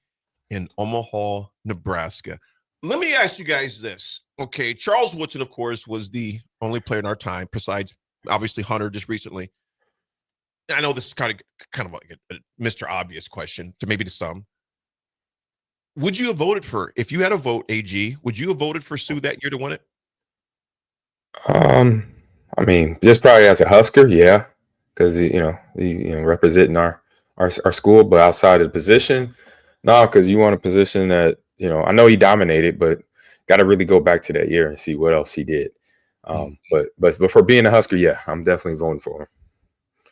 Speaker 13: in Omaha, Nebraska. Let me ask you guys this. Okay, Charles Woodson, of course, was the only player in our time, besides obviously Hunter just recently. I know this is kind of like a Mr. Obvious question to some. Would you have voted for, if you had a vote, AG, would you have voted for Suh that year to win it?
Speaker 15: I mean, just probably as a Husker, yeah, because he's representing our school, but outside of the position, no, because you want a position that I know he dominated, but got to really go back to that year and see what else he did. But for being a Husker, yeah, I'm definitely voting for him.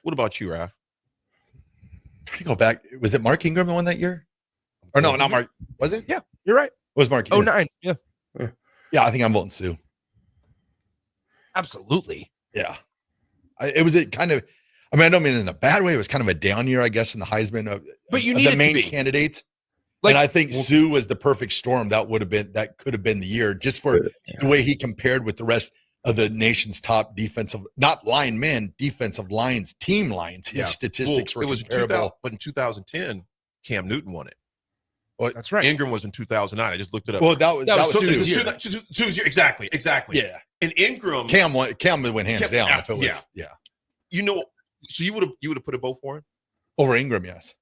Speaker 13: What about you, Raff?
Speaker 12: Trying to go back, was it Mark Ingram that won that year? Or no, not Mark. Was it?
Speaker 14: Yeah, you're right.
Speaker 12: It was Mark Ingram.
Speaker 14: 09. Yeah.
Speaker 12: Yeah, I think I'm voting Suh.
Speaker 14: Absolutely.
Speaker 12: Yeah. I don't mean in a bad way. It was kind of a down year, I guess, in the Heisman
Speaker 14: but you
Speaker 12: of
Speaker 14: need
Speaker 12: the main candidates. And I think Suh was the perfect storm. That could have been the year just for the way he compared with the rest of the nation's top defensive, not linemen, defensive lines, team lines. His statistics were comparable.
Speaker 13: But in 2010, Cam Newton won it.
Speaker 12: Well,
Speaker 14: that's right.
Speaker 13: Ingram was in 2009. I just looked it up.
Speaker 12: Well, that was
Speaker 13: Suh's year. Suh's year. Exactly.
Speaker 12: Yeah.
Speaker 13: And Ingram,
Speaker 12: Cam would win hands down if it was. Yeah.
Speaker 13: So you would have put a vote for him
Speaker 12: over Ingram? Yes.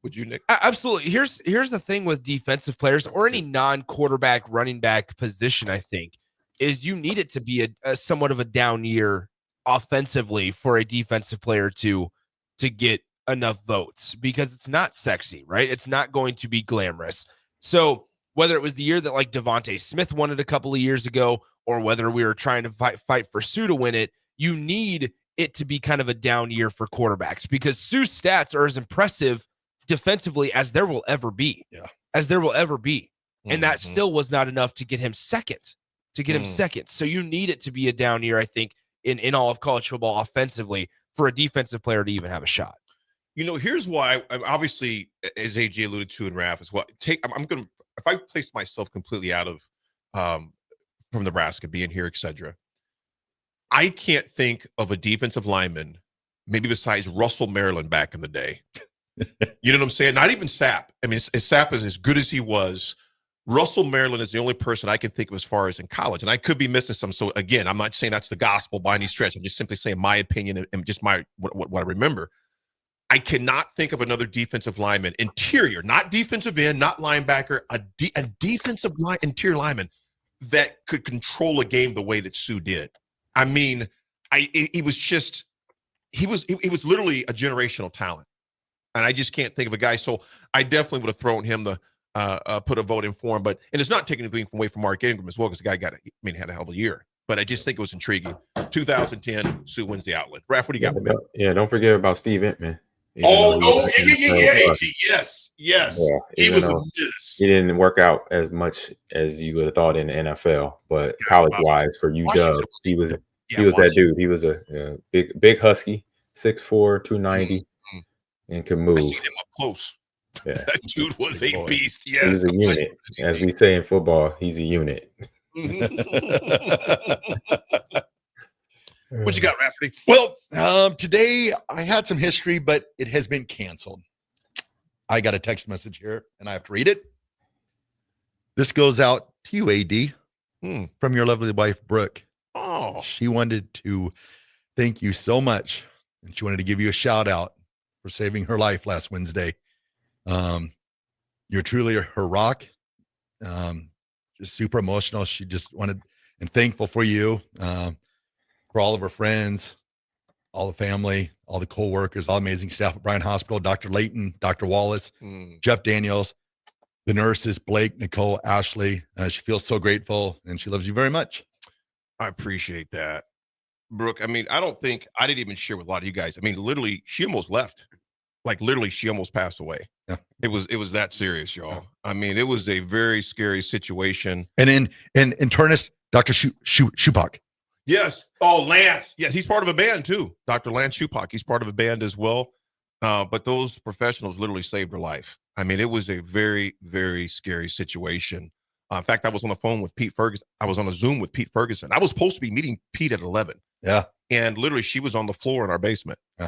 Speaker 13: Would you, Nick?
Speaker 14: Absolutely. Here's the thing with defensive players or any non-quarterback running back position, I think, is you need it to be a somewhat of a down year offensively for a defensive player to get enough votes, because it's not sexy, right? It's not going to be glamorous. So whether it was the year that like Devontae Smith won it a couple of years ago, or whether we were trying to fight for Suh to win it, you need it to be kind of a down year for quarterbacks, because Suh's stats are as impressive defensively as there will ever be.
Speaker 12: Yeah.
Speaker 14: As there will ever be. And that still was not enough to get him second. So you need it to be a down year, I think, in all of college football offensively for a defensive player to even have a shot.
Speaker 13: Here's why. Obviously, as AJ alluded to in Raff as well, I'm going to, if I place myself completely out of from Nebraska, being here, etc., I can't think of a defensive lineman, maybe besides Russell Maryland back in the day. You know what I'm saying? Not even Sapp. I mean, Sapp is as good as he was. Russell Maryland is the only person I can think of as far as in college, and I could be missing some. So again, I'm not saying that's the gospel by any stretch. I'm just simply saying my opinion and just what I remember. I cannot think of another defensive lineman, interior, not defensive end, not linebacker, a defensive interior lineman that could control a game the way that Suh did. I mean, he was literally a generational talent, and I just can't think of a guy. So I definitely would have thrown him the put a vote in for him. But and it's not taking anything away from Mark Ingram as well, because the guy had a hell of a year. But I just think it was intriguing. 2010, Suh wins the Outland. Raff, what do you got?
Speaker 15: Yeah, don't forget about Steve Entman.
Speaker 13: Oh, no. Yeah. Yes. Yes.
Speaker 15: Yeah,
Speaker 13: He was a
Speaker 15: though
Speaker 13: menace.
Speaker 15: he didn't work out as much as you would have thought in the NFL, but college-wise for UW, he was that dude. He was a big husky, 6'4", 290, and could move.
Speaker 13: I seen him up close.
Speaker 15: Yeah.
Speaker 13: That dude was a beast. Yes.
Speaker 15: He was a unit. As we say in football, he's a unit.
Speaker 13: What you got, Rafferty?
Speaker 12: Well, today I had some history, but it has been canceled. I got a text message here, and I have to read it. This goes out to you, AD, from your lovely wife, Brooke.
Speaker 13: Oh.
Speaker 12: She wanted to thank you so much, and she wanted to give you a shout out for saving her life last Wednesday. You're truly her rock. Just super emotional. She just wanted and thankful for you, for all of her friends, all the family, all the co-workers, all the amazing staff at Bryan Hospital, Dr. Layton, Dr. Wallace, Jeff Daniels, the nurses, Blake, Nicole, Ashley. She feels so grateful, and she loves you very much.
Speaker 13: I appreciate that. Brooke, I mean, I didn't even share with a lot of you guys. I mean, literally, she almost left. Like, literally, she almost passed away.
Speaker 12: Yeah.
Speaker 13: It was that serious, y'all. Yeah. I mean, it was a very scary situation.
Speaker 12: And in internist, Dr. Shupak.
Speaker 13: Yes. Oh, Lance. Yes, he's part of a band too. Dr. Lance Shupak. He's part of a band as well. But those professionals literally saved her life. I mean, it was a very, very scary situation. In fact, I was on the phone with Pete Ferguson. I was on a Zoom with Pete Ferguson. I was supposed to be meeting Pete at 11.
Speaker 12: Yeah.
Speaker 13: And literally, she was on the floor in our basement.
Speaker 12: Yeah.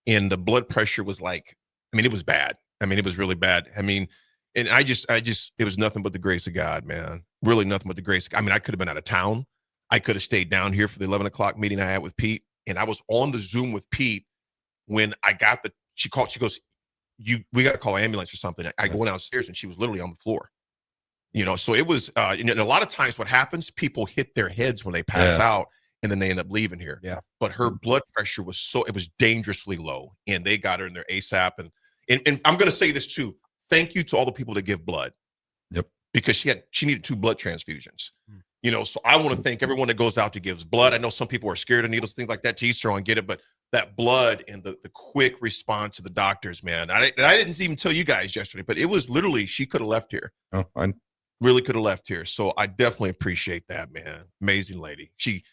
Speaker 13: And the blood pressure was like, I mean, it was bad. I mean, it was really bad. I mean, and I just, it was nothing but the grace of God, man. Really nothing but the grace. I mean, I could have been out of town. I could have stayed down here for the 11 o'clock meeting I had with Pete. And I was on the Zoom with Pete when I got she called, she goes, we got to call an ambulance or something. I go downstairs and she was literally on the floor. You know, so it was, and a lot of times what happens, people hit their heads when they pass out and then they end up leaving here.
Speaker 5: Yeah.
Speaker 13: But her blood pressure was it was dangerously low, and they got her in there ASAP. And I'm going to say this too. Thank you to all the people that give blood.
Speaker 12: Yep.
Speaker 13: Because she needed 2 blood transfusions. You know, so I want to thank everyone that goes out to gives blood. I know some people are scared of needles, things like that, to each their own, get it, but that blood and the quick response to the doctors, man. I didn't even tell you guys yesterday, but it was literally, she could have left here.
Speaker 12: Oh, fine.
Speaker 13: Really could have left here. So I definitely appreciate that, man. Amazing lady. She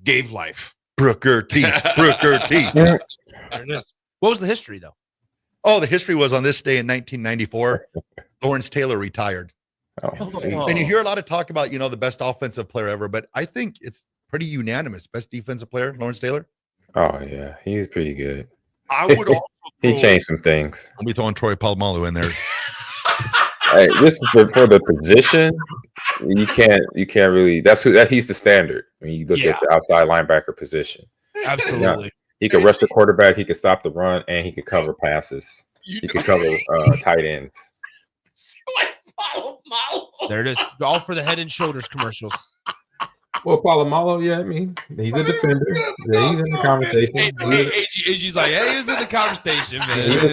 Speaker 13: gave life.
Speaker 12: Brooker T.
Speaker 5: There it is. What was the history, though?
Speaker 12: Oh, the history was on this day in 1994, Lawrence Taylor retired.
Speaker 15: Oh.
Speaker 12: And you hear a lot of talk about, the best offensive player ever, but I think it's pretty unanimous. Best defensive player, Lawrence Taylor.
Speaker 15: Oh, yeah. He's pretty good.
Speaker 13: I would also
Speaker 15: he changed some things.
Speaker 12: I'll be throwing Troy Polamalu in there.
Speaker 15: Hey, just for the position, you can't really. He's the standard when you look at the outside linebacker position.
Speaker 5: Absolutely.
Speaker 15: He could rush the quarterback, he could stop the run, and he could cover passes. He could cover tight ends.
Speaker 5: There it is. All for the Head and Shoulders commercials.
Speaker 15: Well, Polamalu, yeah, I mean, he's a defender. Yeah, he's in the conversation.
Speaker 5: AG's like, yeah, he was in the conversation, man.
Speaker 15: He's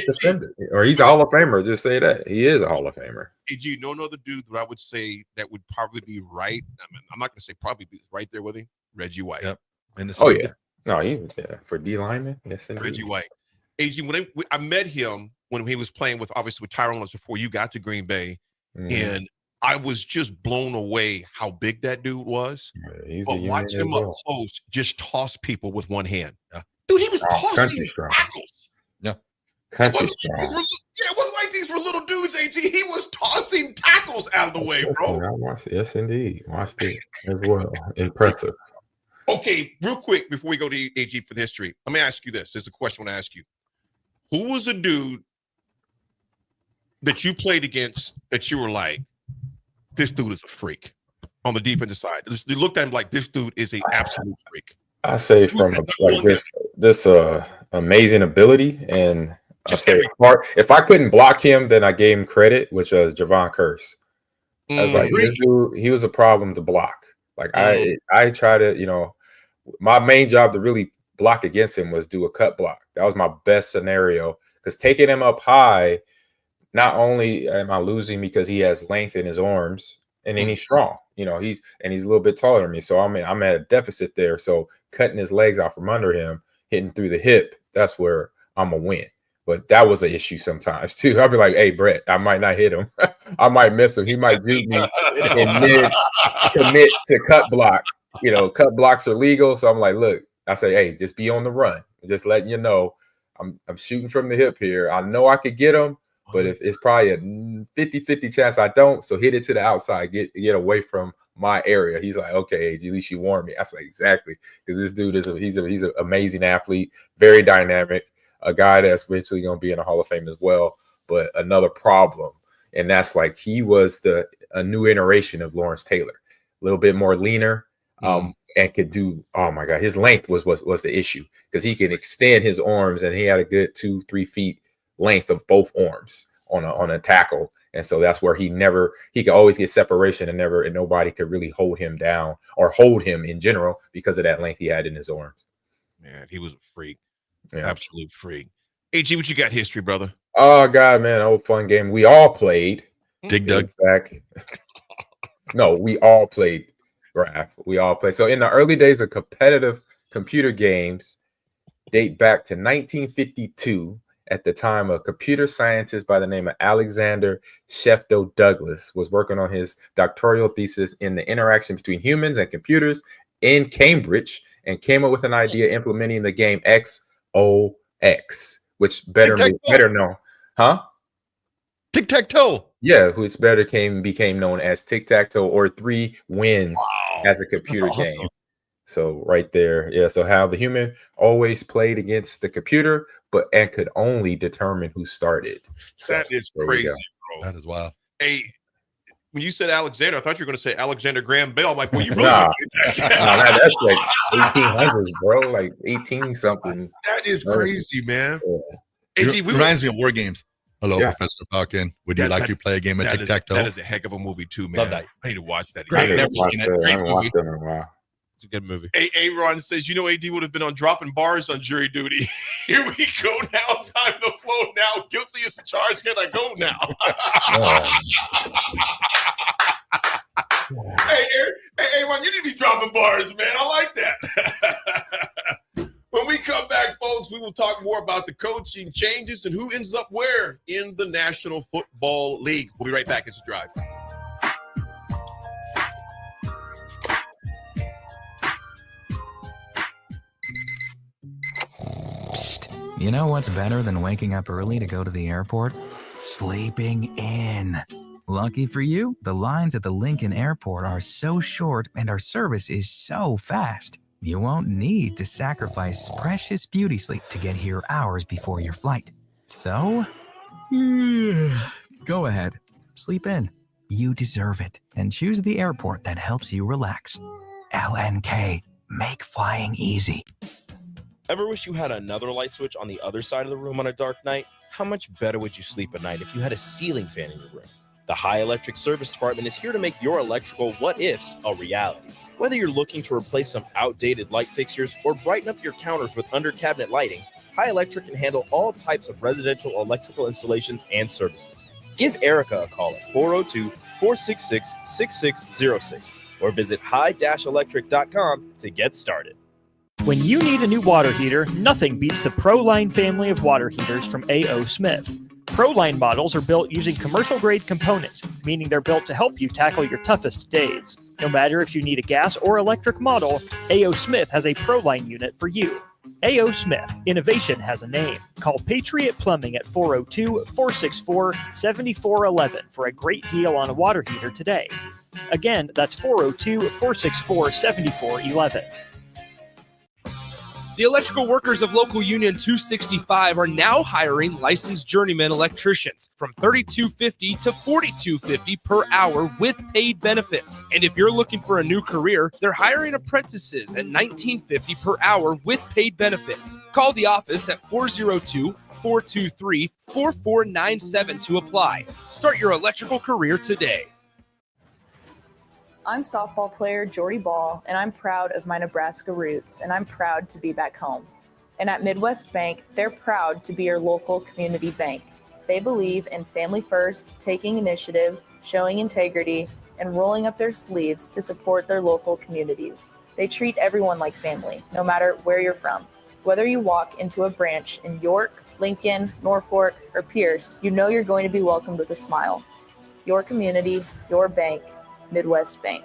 Speaker 15: a defender, or he's a Hall of Famer. Just say that he is a Hall of Famer.
Speaker 13: AG, no other dude that I would say that would probably be right. I mean, I'm not going to say probably be right there with him. Reggie White.
Speaker 12: Yep.
Speaker 15: Oh yeah, no, he for D lineman. Yes, indeed.
Speaker 13: Reggie White. AG, when I met him when he was playing with Tyrone before you got to Green Bay, and I was just blown away how big that dude was. But watch him up close, just toss people with one hand. Yeah. Dude, he was tossing tackles.
Speaker 12: Yeah.
Speaker 13: It wasn't like these were little dudes, AG. He was tossing tackles out of the way, bro.
Speaker 15: Yes, indeed. Watched it as well. Impressive.
Speaker 13: Okay, real quick before we go to AG for the history, let me ask you this. There's a question I want to ask you. Who was a dude that you played against that you were like, this dude is a freak on the defensive side? You looked at him like, this dude is an absolute freak.
Speaker 15: I say from this amazing ability, and I say if I couldn't block him, then I gave him credit, which was Javon Curse. I was like, this dude, he was a problem to block. Like I try to, my main job to really block against him was do a cut block. That was my best scenario, because taking him up high, not only am I losing because he has length in his arms, and then he's strong, he's a little bit taller than me. So I'm at a deficit there. So cutting his legs out from under him, hitting through the hip, that's where I'm gonna win. But that was an issue sometimes too. I'll be like, hey, Brett, I might not hit him. I might miss him. He might juke me and mid commit to cut block. Cut blocks are legal. So I'm like, look, I say, hey, just be on the run. Just letting you know, I'm shooting from the hip here. I know I could get him, but if it's probably a 50-50 chance I don't. So hit it to the outside, get away from my area. He's like, okay, at least you warned me. I said, exactly, because this dude he's an amazing athlete, very dynamic, a guy that's eventually going to be in the Hall of Fame as well. But another problem, and that's like he was a new iteration of Lawrence Taylor, a little bit more leaner, and could do. Oh my God, his length was the issue because he can extend his arms, and he had a good 2-3 feet length of both arms on a tackle. And so that's where he could always get separation and nobody could really hold him down or hold him in general because of that length he had in his arms.
Speaker 13: Man, he was a freak.
Speaker 15: Yeah.
Speaker 13: Absolute freak. AG, what you got history, brother?
Speaker 15: Oh God, man, old fun game. We all played.
Speaker 12: Dig Dug.
Speaker 15: Back. No, we all played Raff. We all played. So in the early days of competitive computer games, date back to 1952. At the time, a computer scientist by the name of Alexander Sheffield Douglas was working on his doctoral thesis in the interaction between humans and computers in Cambridge and came up with an idea implementing the game XOX, which better known, huh?
Speaker 12: Tic-tac-toe.
Speaker 15: Yeah, which became known as tic-tac-toe or 3 wins as a computer game. So right there, yeah. So how the human always played against the computer, and could only determine who started. So,
Speaker 13: that is crazy, bro.
Speaker 12: That is wild.
Speaker 13: Hey, when you said Alexander, I thought you were going to say Alexander Graham Bell. I'm like, well, you really
Speaker 15: that's like 1800s, bro. Like 18 something.
Speaker 13: That is crazy, man.
Speaker 12: Yeah. It reminds me of War Games. Hello, Professor Falcon. Would you like to play a game of tic-tac-toe?
Speaker 13: That is a heck of a movie too, man.
Speaker 12: Love that.
Speaker 13: I need to watch that.
Speaker 12: I've never seen it.
Speaker 15: I haven't watched it in a while.
Speaker 14: It's a good movie.
Speaker 13: Aaron says, AD would have been on dropping bars on jury duty. Here we go now. Time to flow now. Guilty as charged. Can I go now? Hey, Aaron, you need to be dropping bars, man. I like that. When we come back, folks, we will talk more about the coaching changes and who ends up where in the National Football League. We'll be right back. It's a drive.
Speaker 22: You know what's better than waking up early to go to the airport? Sleeping in. Lucky for you, the lines at the Lincoln Airport are so short and our service is so fast. You won't need to sacrifice precious beauty sleep to get here hours before your flight. So, go ahead. Sleep in. You deserve it. And choose the airport that helps you relax. LNK. Make flying easy.
Speaker 5: Ever wish you had another light switch on the other side of the room on a dark night? How much better would you sleep at night if you had a ceiling fan in your room? The High Electric Service Department is here to make your electrical what-ifs a reality. Whether you're looking to replace some outdated light fixtures or brighten up your counters with under-cabinet lighting, High Electric can handle all types of residential electrical installations and services. Give Erica a call at 402-466-6606 or visit high-electric.com to get started.
Speaker 1: When you need a new water heater, nothing beats the ProLine family of water heaters from A.O. Smith. ProLine models are built using commercial-grade components, meaning they're built to help you tackle your toughest days. No matter if you need a gas or electric model, A.O. Smith has a ProLine unit for you. A.O. Smith, innovation has a name. Call Patriot Plumbing at 402-464-7411 for a great deal on a water heater today. Again, that's 402-464-7411.
Speaker 14: The electrical workers of Local Union 265 are now hiring licensed journeyman electricians from $32.50 to $42.50 per hour with paid benefits. And if you're looking for a new career, they're hiring apprentices at $19.50 per hour with paid benefits. Call the office at 402-423-4497 to apply. Start your electrical career today.
Speaker 2: I'm softball player Jordy Ball, and I'm proud of my Nebraska roots, and I'm proud to be back home. And at Midwest Bank, they're proud to be your local community bank. They believe in family first, taking initiative, showing integrity, and rolling up their sleeves to support their local communities. They treat everyone like family, no matter where you're from. Whether you walk into a branch in York, Lincoln, Norfolk, or Pierce, you know you're going to be welcomed with a smile. Your community, your bank, Midwest Bank.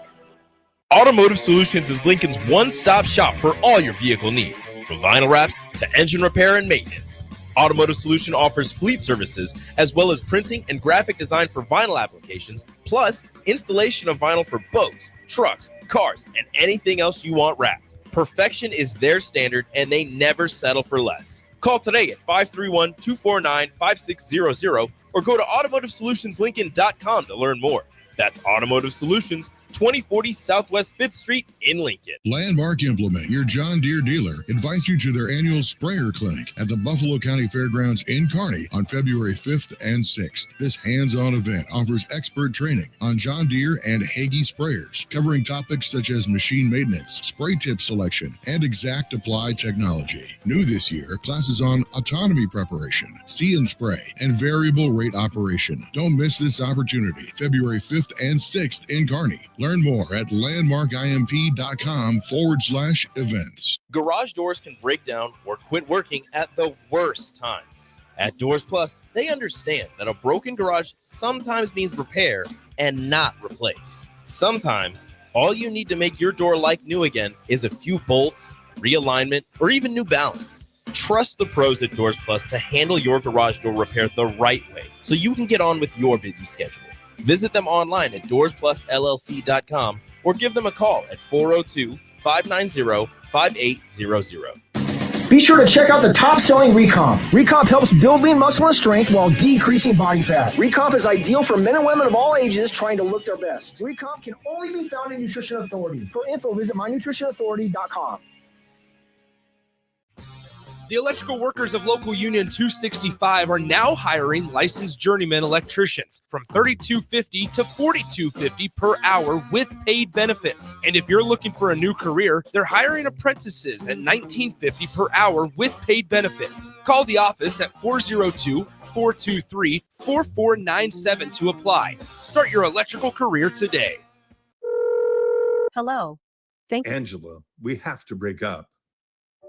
Speaker 5: Automotive Solutions is Lincoln's one-stop shop for all your vehicle needs, from vinyl wraps to engine repair and maintenance. Automotive Solution offers fleet services as well as printing and graphic design for vinyl applications, plus installation of vinyl for boats, trucks, cars, and anything else you want wrapped. Perfection is their standard, and they never settle for less. Call today at 531-249-5600 or go to automotivesolutionslincoln.com to learn more. That's Automotive Solutions, 2040 Southwest 5th Street in Lincoln.
Speaker 4: Landmark Implement, your John Deere dealer, invites you to their annual sprayer clinic at the Buffalo County Fairgrounds in Kearney on February 5th and 6th. This hands-on event offers expert training on John Deere and Hagie sprayers, covering topics such as machine maintenance, spray tip selection, and exact apply technology. New this year, classes on autonomy preparation, see and spray, and variable rate operation. Don't miss this opportunity, February 5th and 6th in Kearney. Learn more at landmarkimp.com/events.
Speaker 5: Garage doors can break down or quit working at the worst times. At Doors Plus, they understand that a broken garage sometimes means repair and not replace. Sometimes, all you need to make your door like new again is a few bolts, realignment, or even new balance. Trust the pros at Doors Plus to handle your garage door repair the right way so you can get on with your busy schedule. Visit them online at doorsplusllc.com or give them a call at 402-590-5800.
Speaker 7: Be sure to check out the top-selling Recomp. Recomp helps build lean muscle and strength while decreasing body fat. Recomp is ideal for men and women of all ages trying to look their best. Recomp can only be found in Nutrition Authority. For info, visit mynutritionauthority.com.
Speaker 14: The electrical workers of Local Union 265 are now hiring licensed journeyman electricians from $32.50 to $42.50 per hour with paid benefits. And if you're looking for a new career, they're hiring apprentices at $19.50 per hour with paid benefits. Call the office at 402-423-4497 to apply. Start your electrical career today.
Speaker 16: Hello.
Speaker 17: Angela, we have to break up.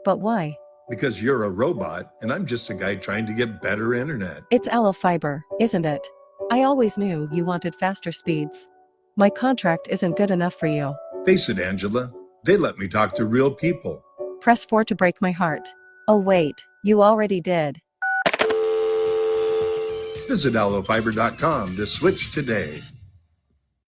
Speaker 16: But why?
Speaker 17: Because you're a robot and I'm just a guy trying to get better internet.
Speaker 16: It's Aloe Fiber, isn't it? I always knew you wanted faster speeds. My contract isn't good enough for you.
Speaker 17: Face it, Angela, they let me talk to real people.
Speaker 16: Press 4 to break my heart. Oh wait, you already did.
Speaker 17: Visit aloefiber.com to switch today.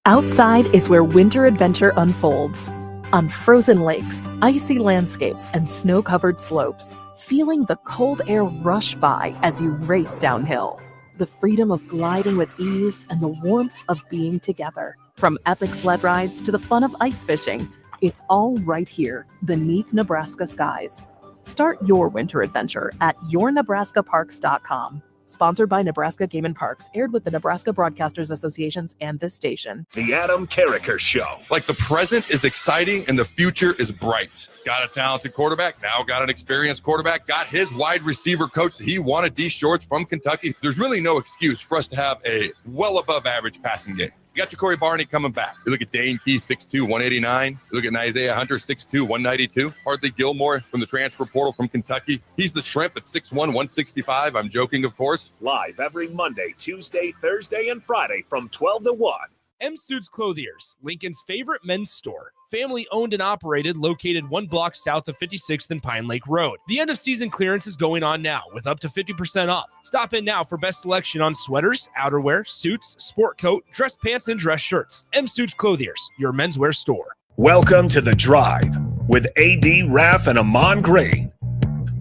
Speaker 18: Outside is where winter adventure unfolds. On frozen lakes, icy landscapes, and snow-covered slopes, feeling the cold air rush by as you race downhill. The freedom of gliding with ease and the warmth of being together. From epic sled rides to the fun of ice fishing, it's all right here beneath Nebraska skies. Start your winter adventure at yournebraskaparks.com. Sponsored by Nebraska Game and Parks, aired with the Nebraska Broadcasters Associations and this station.
Speaker 8: The Adam Carricker Show.
Speaker 3: Like the present is exciting and the future is bright. Got a talented quarterback, now got an experienced quarterback, got his wide receiver coach that he wanted, D. Shorts from Kentucky. There's really no excuse for us to have a well above average passing game. You got your Corey Barney coming back. You look at Dane Key, 6'2", 189. You look at Isaiah Hunter, 6'2", 192. Hardly Gilmore from the transfer portal from Kentucky. He's the shrimp at 6'1", 165. I'm joking, of course.
Speaker 8: Live every Monday, Tuesday, Thursday, and Friday from 12 to 1.
Speaker 14: M Suits Clothiers, Lincoln's favorite men's store. Family owned and operated, located 1 block south of 56th and Pine Lake Road. The end of season clearance is going on now with up to 50% off. Stop in now for best selection on sweaters, outerwear, suits, sport coat, dress pants, and dress shirts. M Suits Clothiers, your menswear store.
Speaker 8: Welcome to The Drive with A.D. Raff and Ahman Green.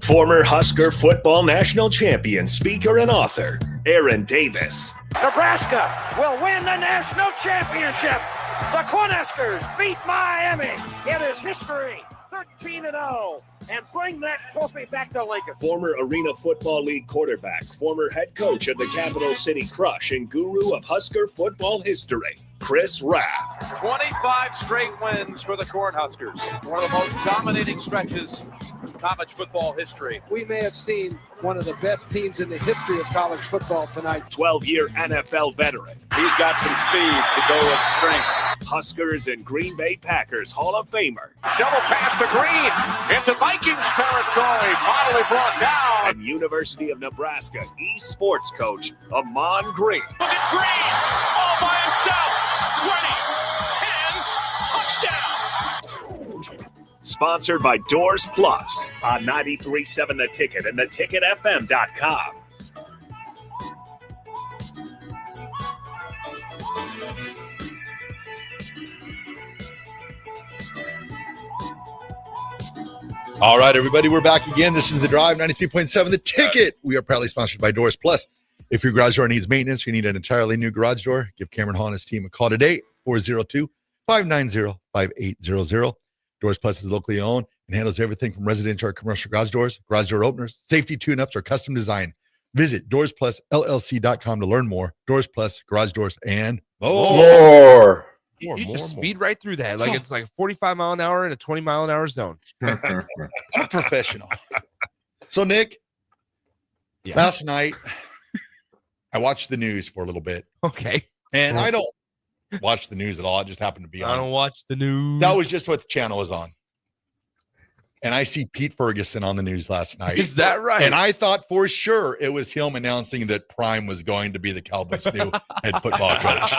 Speaker 8: Former Husker football national champion, speaker, and author, Aaron Davis.
Speaker 10: Nebraska will win the national championship. The Cornhuskers beat Miami. It is history, 13-0, and bring that trophy back to Lincoln.
Speaker 8: Former Arena Football League quarterback, former head coach of the Capital City Crush, and guru of Husker football history, Chris Raff.
Speaker 10: 25 straight wins for the Cornhuskers. One of the most dominating stretches in college football history.
Speaker 11: We may have seen one of the best teams in the history of college football tonight.
Speaker 8: 12-year NFL veteran.
Speaker 10: He's got some speed to go with strength.
Speaker 8: Huskers and Green Bay Packers Hall of Famer.
Speaker 10: Shovel pass to Green into Vikings territory. Finally brought down.
Speaker 8: And University of Nebraska East Sports coach Ahman Green.
Speaker 10: Look at Green all by himself. 20, 10, touchdown.
Speaker 8: Sponsored by Doors Plus on 93.7 The Ticket and theticketfm.com.
Speaker 12: All right, everybody, we're back again. This is The Drive, 93.7 The Ticket. We are proudly sponsored by Doors Plus. If your garage door needs maintenance, you need an entirely new garage door, give Cameron Hahn and his team a call today, 402-590-5800. Doors Plus is locally owned and handles everything from residential or commercial garage doors, garage door openers, safety tune-ups, or custom design. Visit DoorsPlusLLC.com to learn more. Doors Plus, garage doors, and
Speaker 15: more.
Speaker 14: You just speed right through that. Like it's like a 45 mile an hour in a 20 mile an hour zone.
Speaker 12: I'm a professional. So, Nick, last night I watched the news for a little bit.
Speaker 14: Okay.
Speaker 12: And I don't watch the news at all. It just happened to be on.
Speaker 14: I don't watch the news.
Speaker 12: That was just what the channel was on. And I see Pete Ferguson on the news last night.
Speaker 14: Is that right?
Speaker 12: And I thought for sure it was him announcing that Prime was going to be the Cowboys' new head football coach.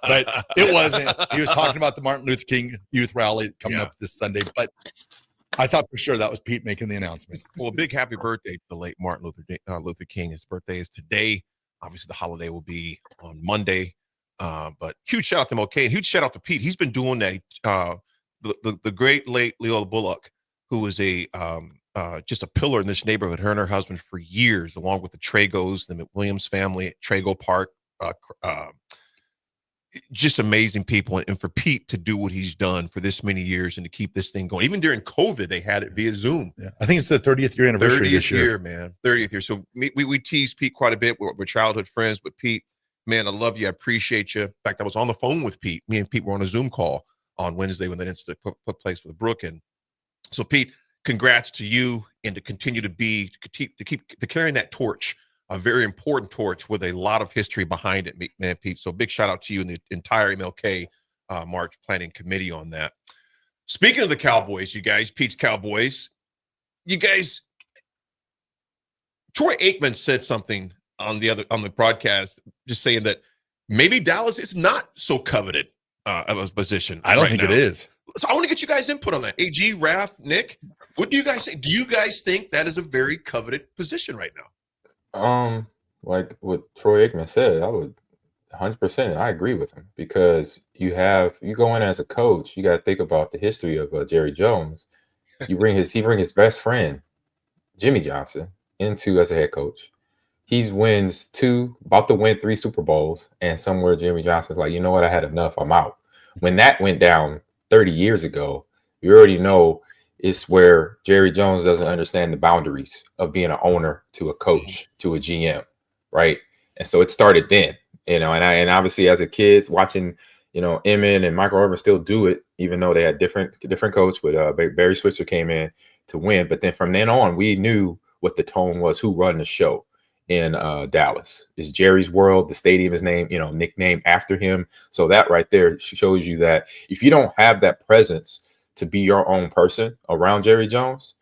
Speaker 12: But it wasn't. He was talking about the Martin Luther King Youth Rally coming up this Sunday. But I thought for sure that was Pete making the announcement.
Speaker 13: Well, a big happy birthday to the late Martin Luther King. His birthday is today. Obviously, the holiday will be on Monday. But huge shout out to MLK and huge shout out to Pete. He's been doing that. The great late Leola Bullock, who was just a pillar in this neighborhood, her and her husband for years, along with the Tragos, the McWilliams family at Trago Park. Just amazing people. And for Pete to do what he's done for this many years and to keep this thing going. Even during COVID, they had it via Zoom.
Speaker 12: Yeah. I think it's the 30th year anniversary
Speaker 13: 30th
Speaker 12: this year.
Speaker 13: Man. 30th year. So we tease Pete quite a bit. We're childhood friends, but Pete, man, I love you. I appreciate you. In fact, I was on the phone with Pete. Me and Pete were on a Zoom call on Wednesday when that incident took place with Brooke. And so, Pete, congrats to you, and to continue to keep carrying that torch, a very important torch with a lot of history behind it, man, Pete. So big shout out to you and the entire MLK March planning committee on that. Speaking of the Cowboys, you guys, Pete's Cowboys, you guys, Troy Aikman said something on the broadcast, just saying that maybe Dallas is not so coveted of a position.
Speaker 12: I don't think it is.
Speaker 13: So I want to get you guys' input on that. AG, Raff, Nick, what do you guys think? Do you guys think that is a very coveted position right now?
Speaker 15: Like what Troy Aikman said, I would 100%. I agree with him, because you go in as a coach, you got to think about the history of Jerry Jones. He bring his best friend Jimmy Johnson into as a head coach. He about to win 3 Super Bowls, and somewhere Jimmy Johnson's like, you know what, I had enough, I'm out. When that went down 30 years ago, you already know it's where Jerry Jones doesn't understand the boundaries of being an owner to a coach to a GM, right? And so it started then, and obviously as a kid watching, Emmett and Michael Irvin still do it, even though they had different coach. But Barry Switzer came in to win. But then from then on, we knew what the tone was, who run the show in Dallas. It's Jerry's World. The stadium is nicknamed after him. So that right there shows you that if you don't have that presence to be your own person around Jerry Jones,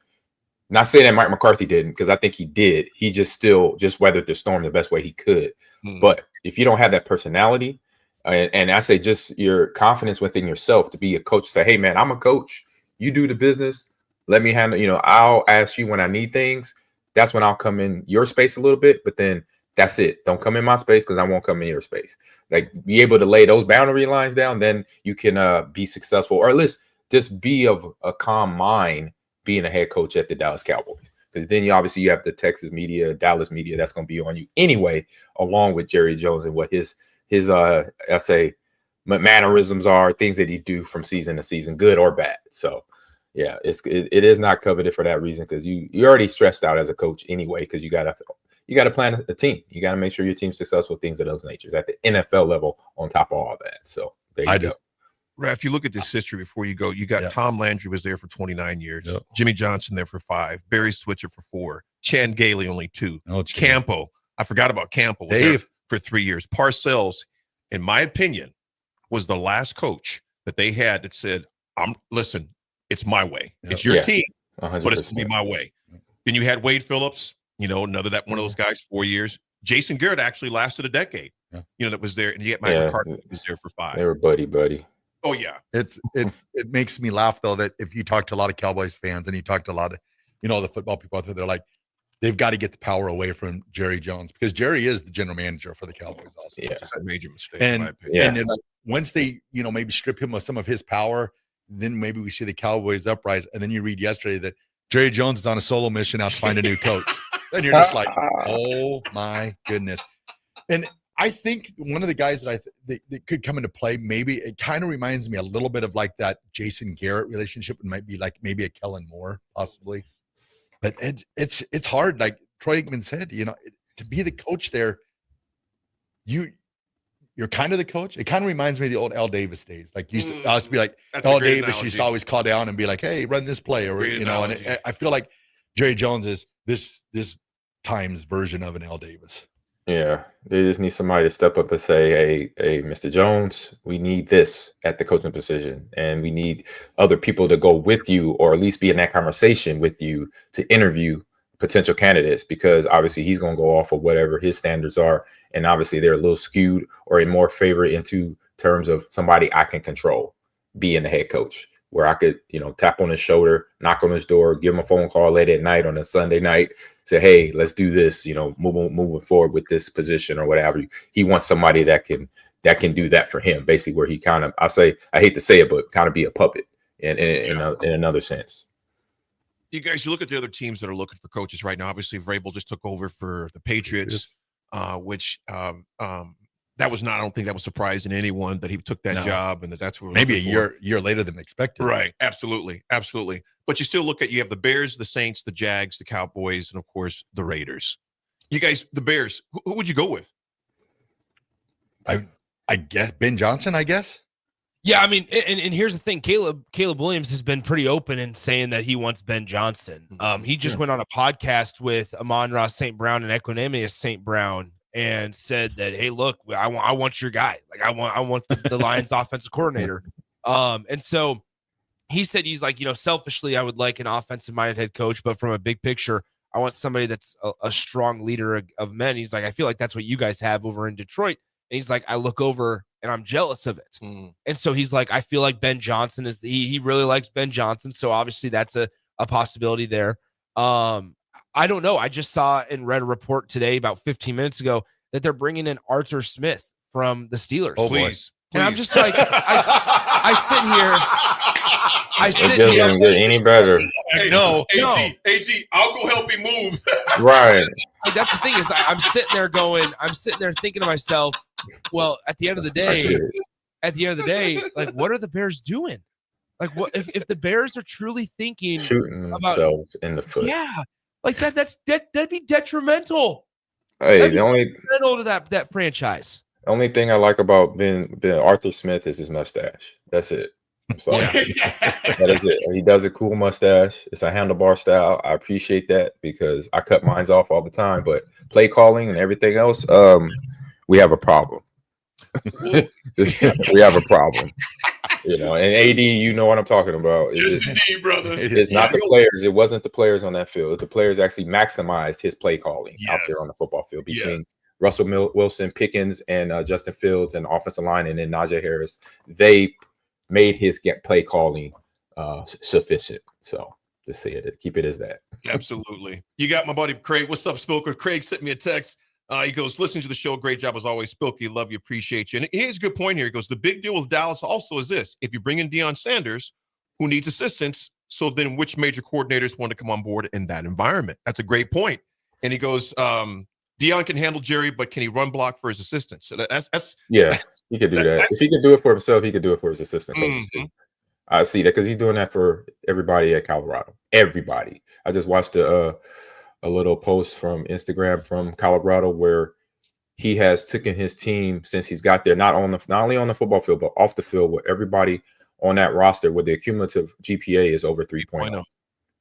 Speaker 15: not saying that Mike McCarthy didn't, because I think he did. He just weathered the storm the best way he could. But if you don't have that personality, and I say just your confidence within yourself to be a coach, say, hey man, I'm a coach. You do the business. Let me handle, I'll ask you when I need things. That's when I'll come in your space a little bit, but then that's it. Don't come in my space, because I won't come in your space. Like, be able to lay those boundary lines down, then you can be successful, or at least just be of a calm mind being a head coach at the Dallas Cowboys. Because then you have the Texas media, Dallas media that's going to be on you anyway, along with Jerry Jones and what his mannerisms are, things that he do from season to season, good or bad. So yeah, it is not coveted for that reason, because you're already stressed out as a coach anyway, because you got to plan a team. You got to make sure your team's successful, things of those natures at the NFL level on top of all that. So there you go.
Speaker 13: Raph, you look at this history before you go. You got Tom Landry was there for 29 years. Yep. Jimmy Johnson there for 5. Barry Switzer for 4. Chan Gailey only 2. Campo, I forgot about Campo.
Speaker 12: Dave
Speaker 13: for 3 years. Parcells, in my opinion, was the last coach that they had that said, listen, it's my way. It's your team,
Speaker 15: 100%.
Speaker 13: but it's going to be my way. Then you had Wade Phillips, one of those guys, 4 years. Jason Garrett actually lasted a decade, that was there. And you get Mike McCarthy that was there for 5.
Speaker 15: They were buddy.
Speaker 13: Oh, yeah.
Speaker 12: It makes me laugh, though, that if you talk to a lot of Cowboys fans and you talk to a lot of, the football people out there, they're like, they've got to get the power away from Jerry Jones, because Jerry is the general manager for the Cowboys also.
Speaker 15: Yeah.
Speaker 13: That's a major mistake,
Speaker 12: And,
Speaker 13: in my opinion.
Speaker 12: and then, like, once they, maybe strip him of some of his power, then maybe we see the Cowboys uprise. And then you read yesterday that Jerry Jones is on a solo mission out to find a new coach. And you're just like, oh my goodness. And I think one of the guys that that could come into play, maybe it kind of reminds me a little bit of like that Jason Garrett relationship. It might be like maybe a Kellen Moore possibly, but it's hard. Like Troy Aikman said, to be the coach there, you're kind of the coach. It kind of reminds me of the old Al Davis days. Like I used to be like Al Davis used to always call down and be like, "Hey, run this play," or and I feel like Jerry Jones is this time's version of an Al Davis.
Speaker 15: Yeah, they just need somebody to step up and say, hey, Mr. Jones, we need this at the coaching position, and we need other people to go with you, or at least be in that conversation with you to interview potential candidates, because obviously he's going to go off of whatever his standards are, and obviously they're a little skewed or in more favor into terms of somebody I can control being the head coach, where I could, tap on his shoulder, knock on his door, give him a phone call late at night on a Sunday night, say, hey, let's do this, moving forward with this position or whatever. He wants somebody that can do that for him, basically, where he kind of, I hate to say it, but kind of be a puppet in another sense.
Speaker 13: You guys, you look at the other teams that are looking for coaches right now. Obviously, Vrabel just took over for the Patriots, which that was not, I don't think that was surprising to anyone that he took that job, and that's where
Speaker 12: maybe a year later than expected.
Speaker 13: Right. Absolutely. But you still look at, you have the Bears, the Saints, the Jags, the Cowboys, and of course the Raiders. You guys, the Bears, who would you go with?
Speaker 12: I guess Ben Johnson, I guess.
Speaker 14: Yeah, I mean, and here's the thing. Caleb Williams has been pretty open in saying that he wants Ben Johnson. He just went on a podcast with Amon Ross St. Brown and Equanimous St. Brown and said that, hey, look, I want your guy. Like, I want the Lions offensive coordinator. And so he said, he's like, selfishly, I would like an offensive minded head coach, but from a big picture, I want somebody that's a strong leader of men. He's like, I feel like that's what you guys have over in Detroit. And he's like, I look over and I'm jealous of it. And so he's like, I feel like Ben Johnson he really likes Ben Johnson. So obviously that's a possibility there. I don't know. I just saw and read a report today about 15 minutes ago that they're bringing in Arthur Smith from the Steelers.
Speaker 13: Oh, please.
Speaker 14: And I'm just like, I sit here.
Speaker 15: It doesn't get any better.
Speaker 13: No. AG, I'll go help him move.
Speaker 15: Right.
Speaker 14: Like, that's the thing is I'm sitting there thinking to myself, well, at the end of the day, like, what are the Bears doing? Like, what if the Bears are truly thinking
Speaker 15: shooting
Speaker 14: about
Speaker 15: themselves in the foot?
Speaker 14: Yeah, like that'd be detrimental.
Speaker 15: Hey,
Speaker 14: that'd
Speaker 15: the only
Speaker 14: detrimental to that franchise.
Speaker 15: The only thing I like about Ben Arthur Smith is his mustache. That's it. I'm sorry. That is it. He does a cool mustache. It's a handlebar style. I appreciate that because I cut mine off all the time. But play calling and everything else, we have a problem. We have a problem. And AD, you know what I'm talking about.
Speaker 13: Brother.
Speaker 15: It's not the players. It wasn't the players on that field. The players actually maximized his play calling out there on the football field between Russell Wilson, Pickens, and Justin Fields, and offensive line, and then Najee Harris. They made his play calling sufficient. So just say it, keep it as that.
Speaker 13: Absolutely. You got my buddy Craig. What's up, Spilker? Craig sent me a text. He goes, listen to the show. Great job as always, Spilky. Love you, appreciate you. And here's a good point here. He goes, the big deal with Dallas also is this: if you bring in Deion Sanders, who needs assistance, so then which major coordinators want to come on board in that environment? That's a great point. And he goes, Deion can handle Jerry, but can he run block for his assistants? So
Speaker 15: he could do that. If he could do it for himself, he could do it for his assistant coaches too. I see that because he's doing that for everybody at Colorado. Everybody. I just watched a little post from Instagram from Colorado where he has taken his team since he's got there, not only on the football field, but off the field, where everybody on that roster with their cumulative GPA is over 3.0.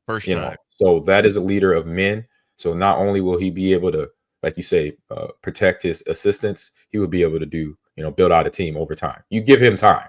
Speaker 13: First time.
Speaker 15: So that is a leader of men. So not only will he be able to, like you say, protect his assistants, he will be able to do, build out a team over time. You give him time.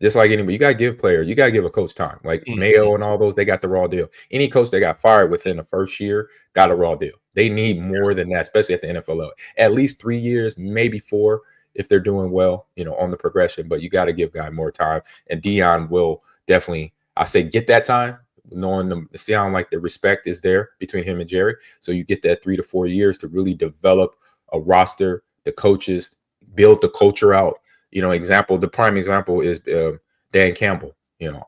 Speaker 15: Just like anybody, you got to give a coach time. Like Mayo and all those, they got the raw deal. Any coach that got fired within the first year got a raw deal. They need more than that, especially at the NFL level. At least 3 years, maybe 4 if they're doing well, on the progression. But you got to give guy more time. And Deion will definitely, I say, get that time, knowing them, sound like the respect is there between him and Jerry. So you get that 3 to 4 years to really develop a roster, the coaches, build the culture out. The prime example is Dan Campbell,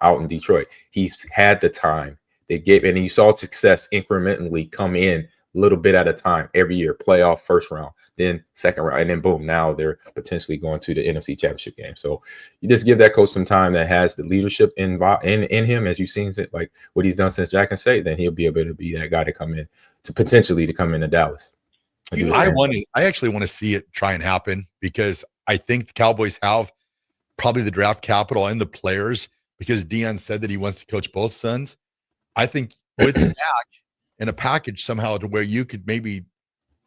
Speaker 15: out in Detroit. He's had the time. And he saw success incrementally come in a little bit at a time every year, playoff, first round, then second round, and then boom, now they're potentially going to the NFC Championship game. So you just give that coach some time that has the leadership in him, as you've seen it, like what he's done since Jack and Say, then he'll be able to be that guy to come in to Dallas.
Speaker 12: I actually want to see it try and happen, because I think the Cowboys have probably the draft capital and the players, because Deion said that he wants to coach both sons. I think with Dak in a package somehow to where you could maybe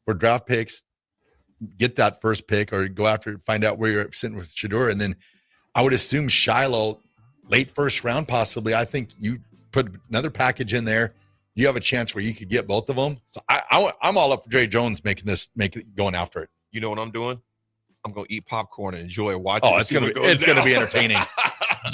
Speaker 12: for draft picks get that first pick, or go after it, find out where you're sitting with Shedeur, and then I would assume Shiloh late first round possibly. I think you put another package in there, you have a chance where you could get both of them. So I'm all up for Jerry Jones going after it.
Speaker 13: You know what I'm doing? I'm going to eat popcorn and enjoy watching.
Speaker 12: Oh, it's going to be entertaining.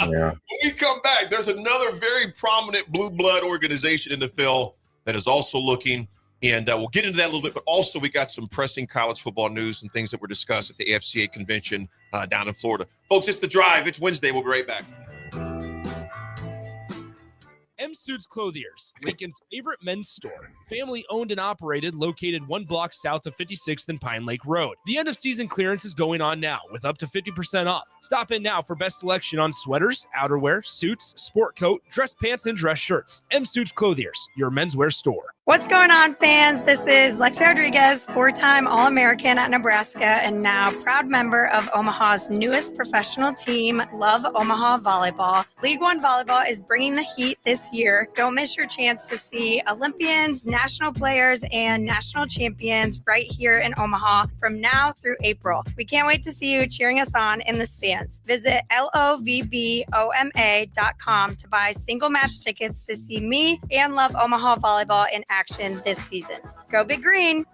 Speaker 15: Yeah.
Speaker 13: When we come back, there's another very prominent blue blood organization in the field that is also looking, and we'll get into that a little bit, but also we got some pressing college football news and things that were discussed at the AFCA convention down in Florida. Folks, it's The Drive. It's Wednesday. We'll be right back.
Speaker 14: M Suits Clothiers, Lincoln's favorite men's store. Family owned and operated, located 1 block south of 56th and Pine Lake Road. The end of season clearance is going on now with up to 50% off. Stop in now for best selection on sweaters, outerwear, suits, sport coat, dress pants, and dress shirts. M Suits Clothiers, your menswear store.
Speaker 6: What's going on, fans? This is Lexi Rodriguez, 4-time All-American at Nebraska and now proud member of Omaha's newest professional team, Love Omaha Volleyball. League One Volleyball is bringing the heat this year. Don't miss your chance to see Olympians, national players, and national champions right here in Omaha from now through April. We can't wait to see you cheering us on in the stands. Visit lovboma.com to buy single match tickets to see me and Love Omaha Volleyball in action this season. Go Big Green!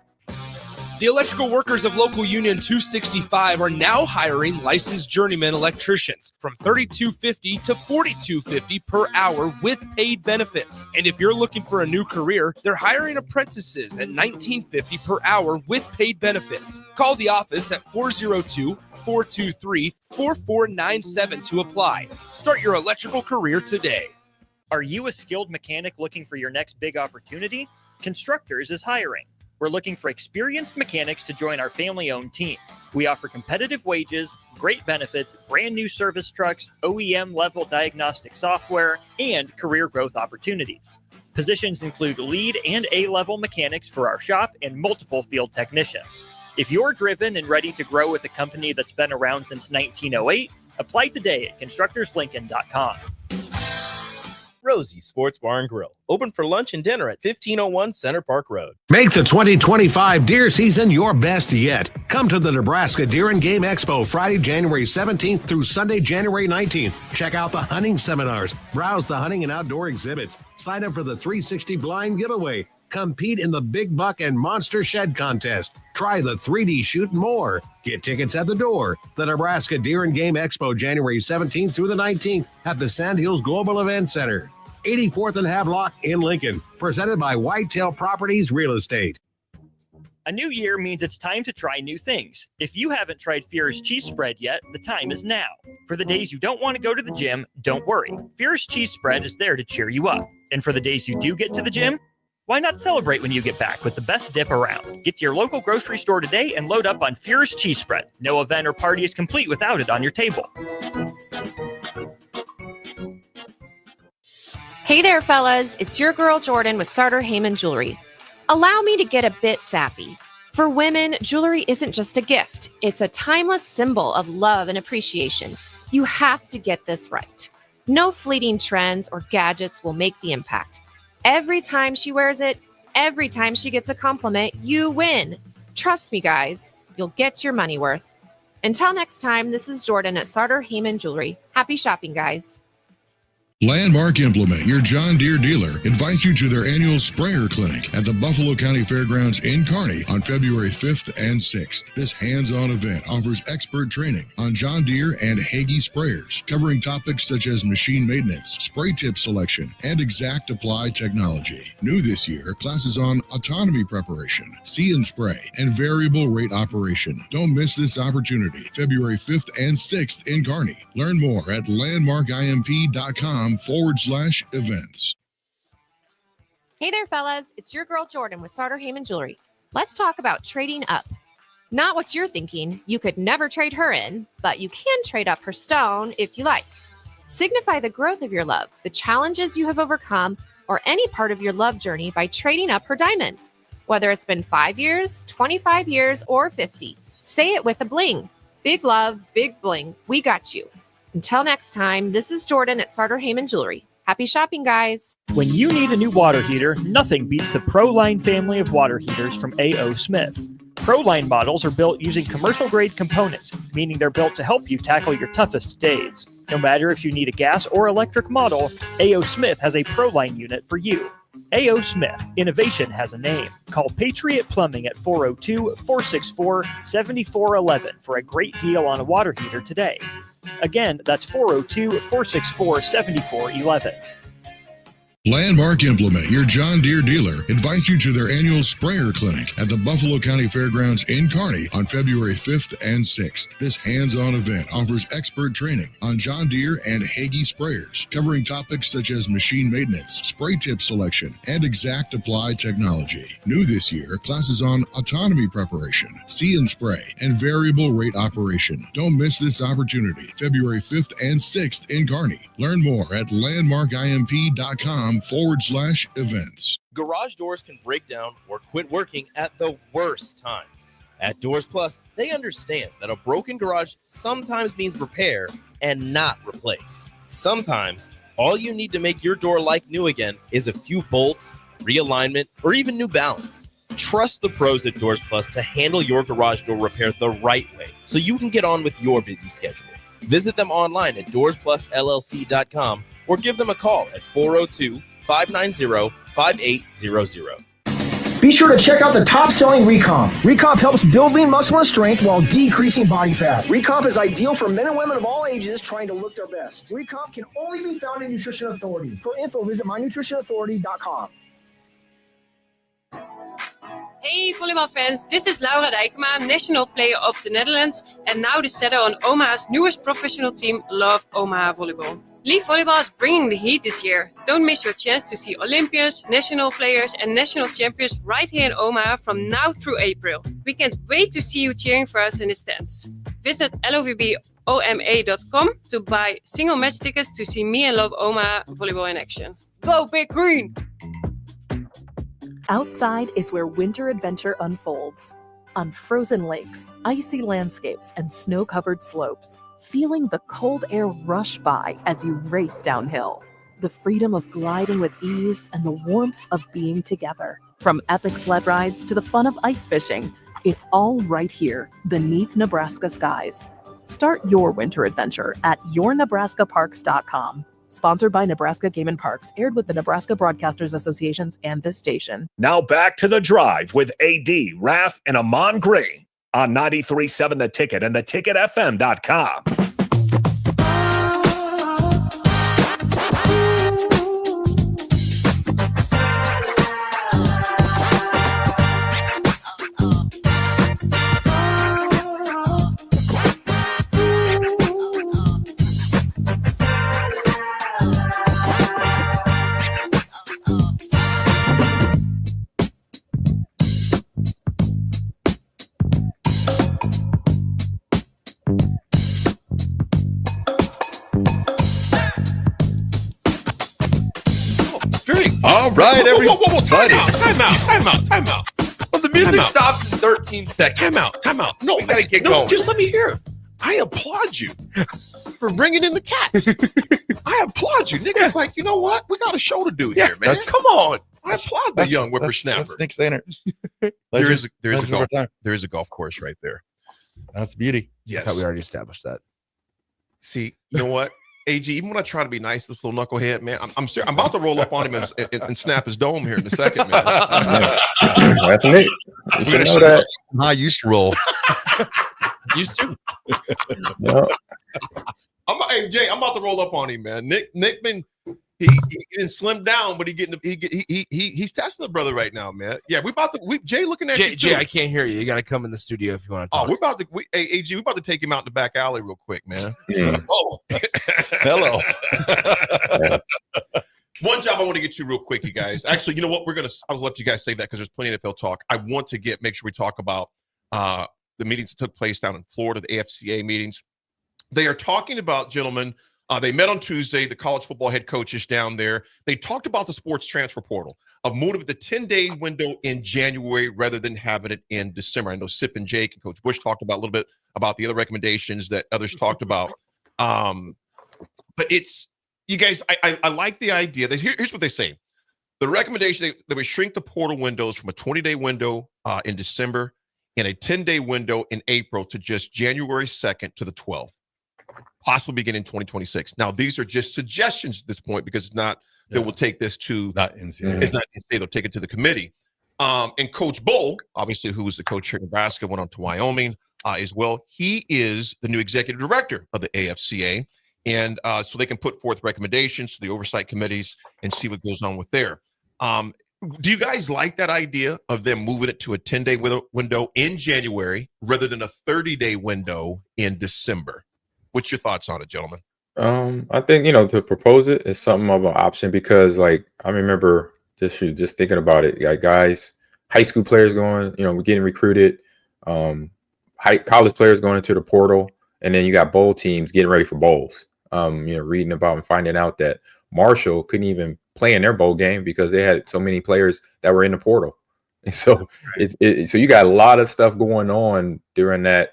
Speaker 14: The electrical workers of Local Union 265 are now hiring licensed journeyman electricians from $32.50 to $42.50 per hour with paid benefits. And if you're looking for a new career, they're hiring apprentices at $19.50 per hour with paid benefits. Call the office at 402-423-4497 to apply. Start your electrical career today.
Speaker 1: Are you a skilled mechanic looking for your next big opportunity? Constructors is hiring. We're looking for experienced mechanics to join our family-owned team. We offer competitive wages, great benefits, brand new service trucks, OEM-level diagnostic software, and career growth opportunities. Positions include lead and A-level mechanics for our shop and multiple field technicians. If you're driven and ready to grow with a company that's been around since 1908, apply today at constructorslincoln.com.
Speaker 5: Rosie Sports Bar and Grill, open for lunch and dinner at 1501 Center Park Road.
Speaker 9: Make the 2025 deer season your best yet. Come to the Nebraska Deer and Game Expo Friday, January 17th through Sunday, January 19th. Check out the hunting seminars, browse the hunting and outdoor exhibits, sign up for the 360 blind giveaway, compete in the Big Buck and Monster Shed contest, try the 3D shoot and more. Get tickets at the door. The Nebraska Deer and Game Expo, January 17th through the 19th at the Sand Hills Global Event Center, 84th and Havelock in Lincoln, presented by Whitetail Properties Real Estate.
Speaker 1: A new year means it's time to try new things. If you haven't tried Fear's Cheese Spread yet, the time is now. For the days you don't want to go to the gym, don't worry. Fear's Cheese Spread is there to cheer you up. And for the days you do get to the gym, why not celebrate when you get back with the best dip around? Get to your local grocery store today and load up on Fear's Cheese Spread. No event or party is complete without it on your table.
Speaker 23: Hey there, fellas. It's your girl Jordan with Sartor Heyman Jewelry. Allow me to get a bit sappy. For women, jewelry isn't just a gift. It's a timeless symbol of love and appreciation. You have to get this right. No fleeting trends or gadgets will make the impact. Every time she wears it, every time she gets a compliment, you win. Trust me, guys, you'll get your money worth. Until next time, this is Jordan at Sartor Heyman Jewelry. Happy shopping, guys.
Speaker 4: Landmark Implement, your John Deere dealer, invites you to their annual sprayer clinic at the Buffalo County Fairgrounds in Kearney on February 5th and 6th. This hands-on event offers expert training on John Deere and Hagie sprayers, covering topics such as machine maintenance, spray tip selection, and exact apply technology. New this year, classes on autonomy preparation, see and spray, and variable rate operation. Don't miss this opportunity, February 5th and 6th in Kearney. Learn more at landmarkimp.com/events.
Speaker 23: Hey there, fellas. It's your girl, Jordan, with Sartor Heyman Jewelry. Let's talk about trading up. Not what you're thinking. You could never trade her in, but you can trade up her stone if you like. Signify the growth of your love, the challenges you have overcome, or any part of your love journey by trading up her diamond. Whether it's been 5 years, 25 years, or 50, say it with a bling. Big love, big bling. We got you. Until next time, this is Jordan at Sartor Heyman Jewelry. Happy shopping, guys.
Speaker 1: When you need a new water heater, nothing beats the ProLine family of water heaters from A.O. Smith. ProLine models are built using commercial-grade components, meaning they're built to help you tackle your toughest days. No matter if you need a gas or electric model, A.O. Smith has a ProLine unit for you. A.O. Smith, innovation has a name. Call Patriot Plumbing at 402-464-7411 for a great deal on a water heater today. Again, that's 402-464-7411.
Speaker 4: Landmark Implement, your John Deere dealer, invites you to their annual sprayer clinic at the Buffalo County Fairgrounds in Kearney on February 5th and 6th. This hands-on event offers expert training on John Deere and Hagie sprayers, covering topics such as machine maintenance, spray tip selection, and exact apply technology. New this year, classes on autonomy preparation, see and spray, and variable rate operation. Don't miss this opportunity, February 5th and 6th in Kearney. Learn more at landmarkimp.com/events.
Speaker 5: Garage doors can break down or quit working at the worst times. At Doors Plus, they understand that a broken garage sometimes means repair and not replace. Sometimes, all you need to make your door like new again is a few bolts, realignment, or even new balance. Trust the pros at Doors Plus to handle your garage door repair the right way so you can get on with your busy schedule. Visit them online at doorsplusllc.com or give them a call at 402-590-5800.
Speaker 7: Be sure to check out the top-selling Recomp. Recomp helps build lean muscle and strength while decreasing body fat. Recomp is ideal for men and women of all ages trying to look their best. Recomp can only be found in Nutrition Authority. For info, visit mynutritionauthority.com.
Speaker 19: Hey volleyball fans, this is Laura Dijkema, national player of the Netherlands and now the setter on Omaha's newest professional team, Love Omaha Volleyball. League volleyball is bringing the heat this year. Don't miss your chance to see Olympians, national players and national champions right here in Omaha from now through April. We can't wait to see you cheering for us in the stands. Visit lovboma.com to buy single match tickets to see me and Love Omaha Volleyball in action. Go Big Green!
Speaker 18: Outside is where winter adventure unfolds. On frozen lakes, icy landscapes, and snow-covered slopes, feeling the cold air rush by as you race downhill. The freedom of gliding with ease and the warmth of being together. From epic sled rides to the fun of ice fishing, it's all right here beneath Nebraska skies. Start your winter adventure at yournebraskaparks.com. Sponsored by Nebraska Game and Parks, aired with the Nebraska Broadcasters Associations and this station.
Speaker 8: Now back to The Drive with AD, Raff, and Ahman Green on 93.7 The Ticket and theticketfm.com.
Speaker 12: All right, everybody.
Speaker 13: Time out. Well, the music stops in 13 seconds. Time out. No, we gotta get going. Just let me hear. I applaud you for bringing in the cats. I applaud you. Niggas like, you know what? We got a show to do here, man. Come on. I applaud the young whippersnapper.
Speaker 12: That's Nick Stainer.
Speaker 13: There is a golf course right there.
Speaker 12: That's beauty.
Speaker 13: Yes.
Speaker 20: I thought we already established that.
Speaker 13: See, you know what? AG, even when I try to be nice, this little knucklehead, man, I'm serious. I'm about to roll up on him and snap his dome here in a second, man.
Speaker 15: That's Nick. You should know that.
Speaker 12: I used to roll.
Speaker 14: Used to?
Speaker 15: Yeah.
Speaker 13: Hey Jay, I'm about to roll up on him, man. Nick been he didn't slim down, but he's testing the brother right now, man. Yeah, Jay looking at you.
Speaker 14: Jay, I can't hear you. You got to come in the studio if you want to talk.
Speaker 13: Hey AG, we're about to take him out in the back alley real quick, man.
Speaker 12: Oh, hello.
Speaker 13: One job I want to get to real quick, you guys. Actually, you know what? I'll let you guys say that because there's plenty of NFL talk. I want to make sure we talk about the meetings that took place down in Florida, the AFCA meetings. They are talking about, gentlemen, they met on Tuesday, the college football head coaches down there. They talked about the sports transfer portal, of moving the 10-day window in January rather than having it in December. I know Sip and Jake and Coach Bush talked about a little bit about the other recommendations that others talked about. But it's, you guys, I like the idea. Here's what they say. The recommendation, they would shrink the portal windows from a 20-day window in December and a 10-day window in April to just January 2nd to the 12th. Possibly begin in 2026. Now, these are just suggestions at this point because it's not that we'll take this to
Speaker 12: not NCAA.
Speaker 13: It's not NCAA. They'll take it to the committee. And Coach Bull, obviously, who was the coach here in Nebraska, went on to Wyoming as well. He is the new executive director of the AFCA, and so they can put forth recommendations to the oversight committees and see what goes on with there. Do you guys like that idea of them moving it to a 10-day window in January rather than a 30-day window in December? What's your thoughts on it, gentlemen?
Speaker 15: I think, to propose it is something of an option because, like, I remember just thinking about it. Like, guys, high school players going, getting recruited, college players going into the portal, and then you got bowl teams getting ready for bowls. Reading about and finding out that Marshall couldn't even play in their bowl game because they had so many players that were in the portal. And so so you got a lot of stuff going on during that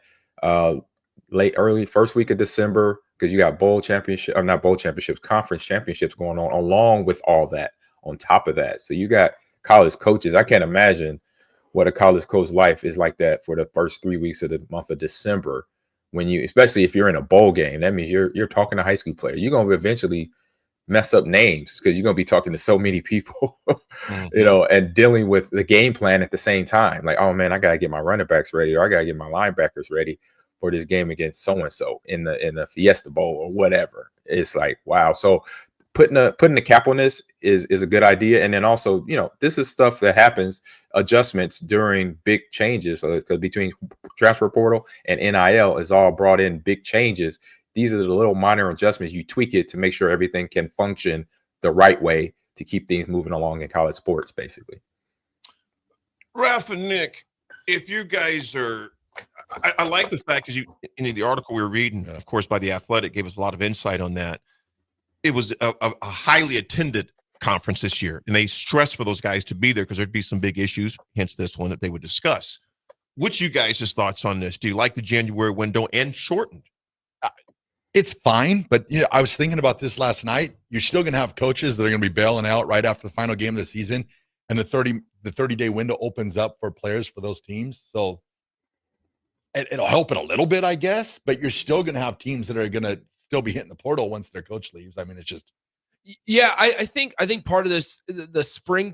Speaker 15: early first week of December because you got conference championships going on along with all that on top of that. So you got college coaches. I can't imagine what a college coach life is like that for the first 3 weeks of the month of December. Especially if you're in a bowl game, that means you're talking to high school players. You're going to eventually mess up names because you're going to be talking to so many people, and dealing with the game plan at the same time. Like, oh man, I got to get my running backs ready, or I got to get my linebackers ready for this game against so-and-so in the Fiesta Bowl or whatever. It's like, wow. So putting a cap on this is a good idea. And then also, this is stuff that happens, adjustments during big changes. So because between transfer portal and NIL is all brought in big changes. These are the little minor adjustments. You tweak it to make sure everything can function the right way to keep things moving along in college sports, basically.
Speaker 13: Raff and Nick, if you guys are, I like the fact because in the article we were reading, of course, by The Athletic, gave us a lot of insight on that. It was a highly attended conference this year, and they stressed for those guys to be there because there'd be some big issues, hence this one that they would discuss. What's you guys' thoughts on this? Do you like the January window and shortened?
Speaker 12: It's fine, but I was thinking about this last night. You're still going to have coaches that are going to be bailing out right after the final game of the season, and the 30-day window opens up for players for those teams. So it'll help it a little bit, I guess, but you're still going to have teams that are going to still be hitting the portal once their coach leaves. I mean, it's just.
Speaker 14: Yeah, I think part of this, the spring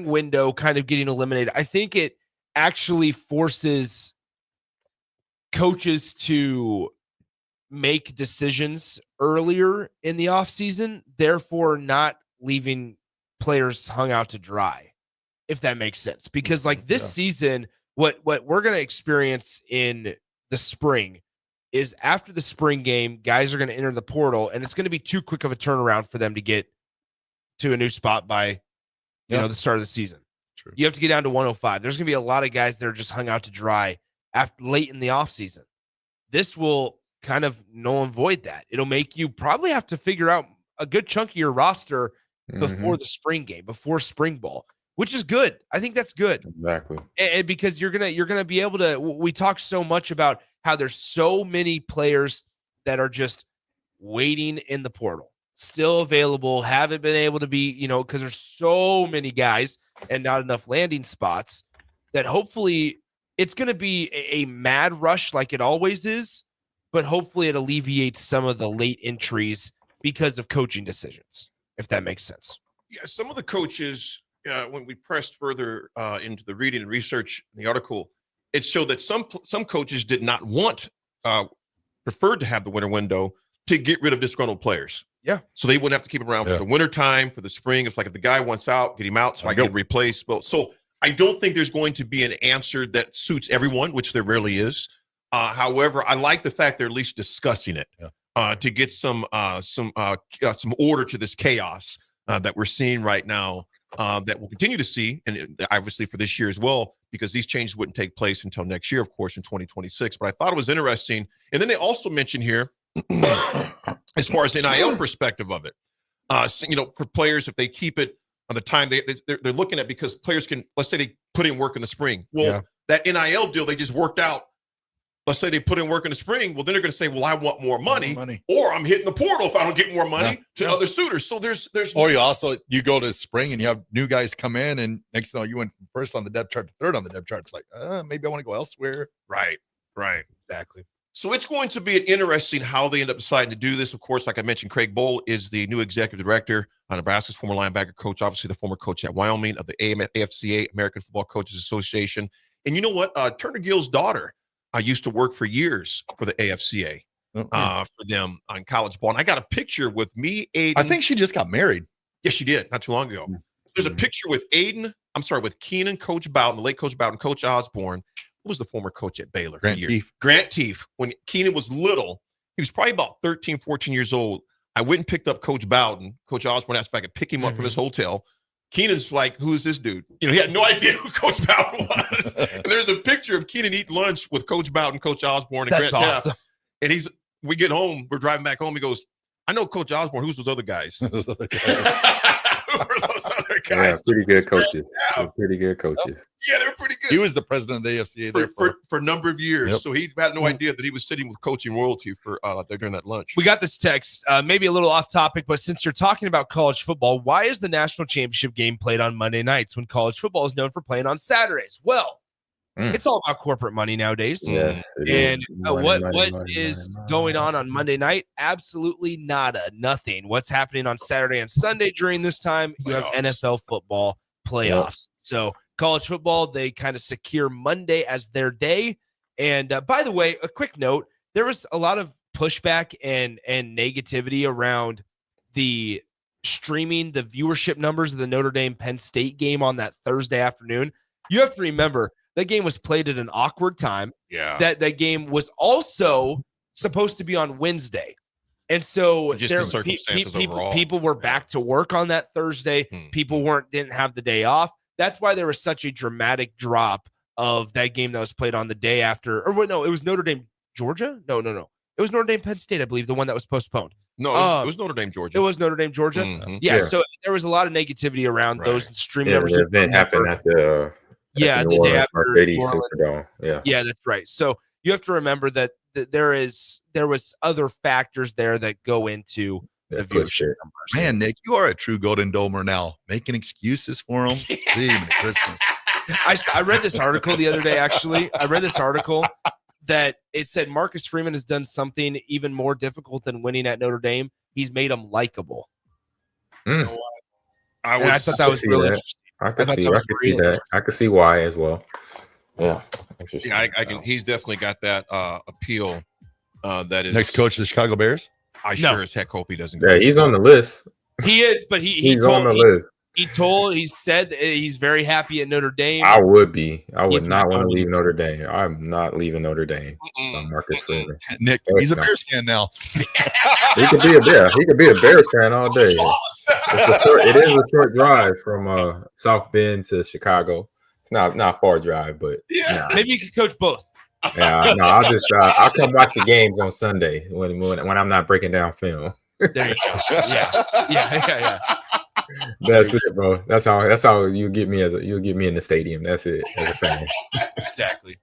Speaker 14: window kind of getting eliminated, I think it actually forces coaches to make decisions earlier in the offseason, therefore not leaving players hung out to dry, if that makes sense. Because like this season, what we're going to experience in the spring is after the spring game, guys are going to enter the portal, and it's going to be too quick of a turnaround for them to get to a new spot by the start of the season. True. You have to get down to 105. There's going to be a lot of guys that are just hung out to dry late in the offseason. This will kind of null and void that. It'll make you probably have to figure out a good chunk of your roster before the spring game, before spring ball, which is good. I think that's good.
Speaker 15: Exactly.
Speaker 14: And because you're gonna be able to. We talk so much about how there's so many players that are just waiting in the portal, still available, haven't been able to be, because there's so many guys and not enough landing spots that hopefully it's going to be a mad rush like it always is, but hopefully it alleviates some of the late entries because of coaching decisions, if that makes sense.
Speaker 13: Yeah, some of the coaches, when we pressed further into the reading and research in the article, it showed that some coaches did not want, preferred to have the winter window to get rid of disgruntled players.
Speaker 14: Yeah.
Speaker 13: So they wouldn't have to keep them around for the winter time, for the spring. It's like if the guy wants out, get him out so I can replace. So I don't think there's going to be an answer that suits everyone, which there rarely is. However, I like the fact they're at least discussing it to get some order to this chaos that we're seeing right now, that we'll continue to see, and obviously for this year as well, because these changes wouldn't take place until next year, of course, in 2026. But I thought it was interesting. And then they also mentioned here, as far as NIL perspective of it, for players, if they keep it on the time they're looking at, because players can, let's say they put in work in the spring. Well, that NIL deal they just worked out, let's say they put in work in the spring. Well, then they're going to say, well, I want more money, or I'm hitting the portal if I don't get more money to other suitors. So there's
Speaker 12: or you go to spring and you have new guys come in, and next thing you know, you went from first on the depth chart to third on the depth chart. It's like, maybe I want to go elsewhere.
Speaker 13: Right.
Speaker 14: Exactly.
Speaker 13: So it's going to be interesting how they end up deciding to do this. Of course, like I mentioned, Craig Bohl is the new executive director, Nebraska's former linebacker coach, obviously the former coach at Wyoming of the AFCA, American Football Coaches Association. And you know what? Turner Gill's daughter used to work for years for the AFCA for them on college ball. And I got a picture with me, Aiden.
Speaker 12: I think she just got married.
Speaker 13: Yes, she did, not too long ago. There's a picture with with Keenan, Coach Bowden, the late Coach Bowden, Coach Osborne. Who was the former coach at Baylor? Grant Teef. When Keenan was little, he was probably about 13, 14 years old. I went and picked up Coach Bowden. Coach Osborne asked if I could pick him up from his hotel. Keenan's like, who is this dude? He had no idea who Coach Bowden was. And there's a picture of Keenan eating lunch with Coach Bowden, Coach Osborne, and
Speaker 14: That's
Speaker 13: Grant
Speaker 14: awesome.
Speaker 13: Teef. And we get home, we're driving back home. He goes, I know Coach Osborne. Who's those other guys? Who are those other guys?
Speaker 15: Yeah, pretty good coaches. Pretty good coaches.
Speaker 13: Yeah, they were pretty good.
Speaker 12: He was the president of the AFCA there
Speaker 13: for a number of years.
Speaker 12: Yep.
Speaker 13: So he had no idea that he was sitting with coaching royalty for during that lunch.
Speaker 14: We got this text, maybe a little off topic, but since you're talking about college football, why is the national championship game played on Monday nights when college football is known for playing on Saturdays? Well, it's all about corporate money nowadays.
Speaker 15: Yeah,
Speaker 14: and what is going on Monday night? Absolutely nada, nothing. What's happening on Saturday and Sunday during this time? You have NFL football playoffs. So college football, they kind of secure Monday as their day. And by the way, a quick note, there was a lot of pushback and negativity around the streaming, the viewership numbers of the Notre Dame Penn State game on that Thursday afternoon. You have to remember, that game was played at an awkward time.
Speaker 13: Yeah.
Speaker 14: That game was also supposed to be on Wednesday. And so people were back to work on that Thursday. People didn't have the day off. That's why there was such a dramatic drop of that game that was played on the day after. Or no, it was Notre Dame, Georgia? No. It was Notre Dame Penn State, I believe, the one that was postponed.
Speaker 13: No, it was Notre Dame, Georgia.
Speaker 14: It was Notre Dame, Georgia. Yeah, so there was a lot of negativity around those streaming numbers.
Speaker 15: The event happened at the
Speaker 14: the day after
Speaker 15: Superdome. Yeah,
Speaker 14: that's right. So you have to remember that there was other factors there that go into the viewership numbers.
Speaker 12: Man, Nick, you are a true Golden Domer now, making excuses for them. Christmas.
Speaker 14: I read this article the other day. Actually, I read this article that it said Marcus Freeman has done something even more difficult than winning at Notre Dame. He's made them likable.
Speaker 13: I
Speaker 14: thought that was really interesting.
Speaker 15: I could see that. I could see why as well. Yeah.
Speaker 13: I can. He's definitely got that appeal. That is
Speaker 12: next coach of the Chicago Bears.
Speaker 13: I sure as heck hope he doesn't.
Speaker 15: Yeah, he's on the list.
Speaker 14: He is, but
Speaker 15: he's on the list.
Speaker 14: He said that he's very happy at Notre Dame.
Speaker 15: I would be. I would not want to leave Notre Dame. I'm not leaving Notre Dame. Marcus Freeman.
Speaker 12: Nick, he's a Bears fan now.
Speaker 15: He could be a Bear. He could be a Bears fan all day. It is a short drive from South Bend to Chicago. It's not a far drive, but
Speaker 14: maybe you could coach both.
Speaker 15: Yeah, no, I'll come watch the games on Sunday when I'm not breaking down film.
Speaker 14: There you go. Yeah.
Speaker 15: That's it, bro. That's how you get me you'll get me in the stadium. That's it as a fan.
Speaker 14: Exactly.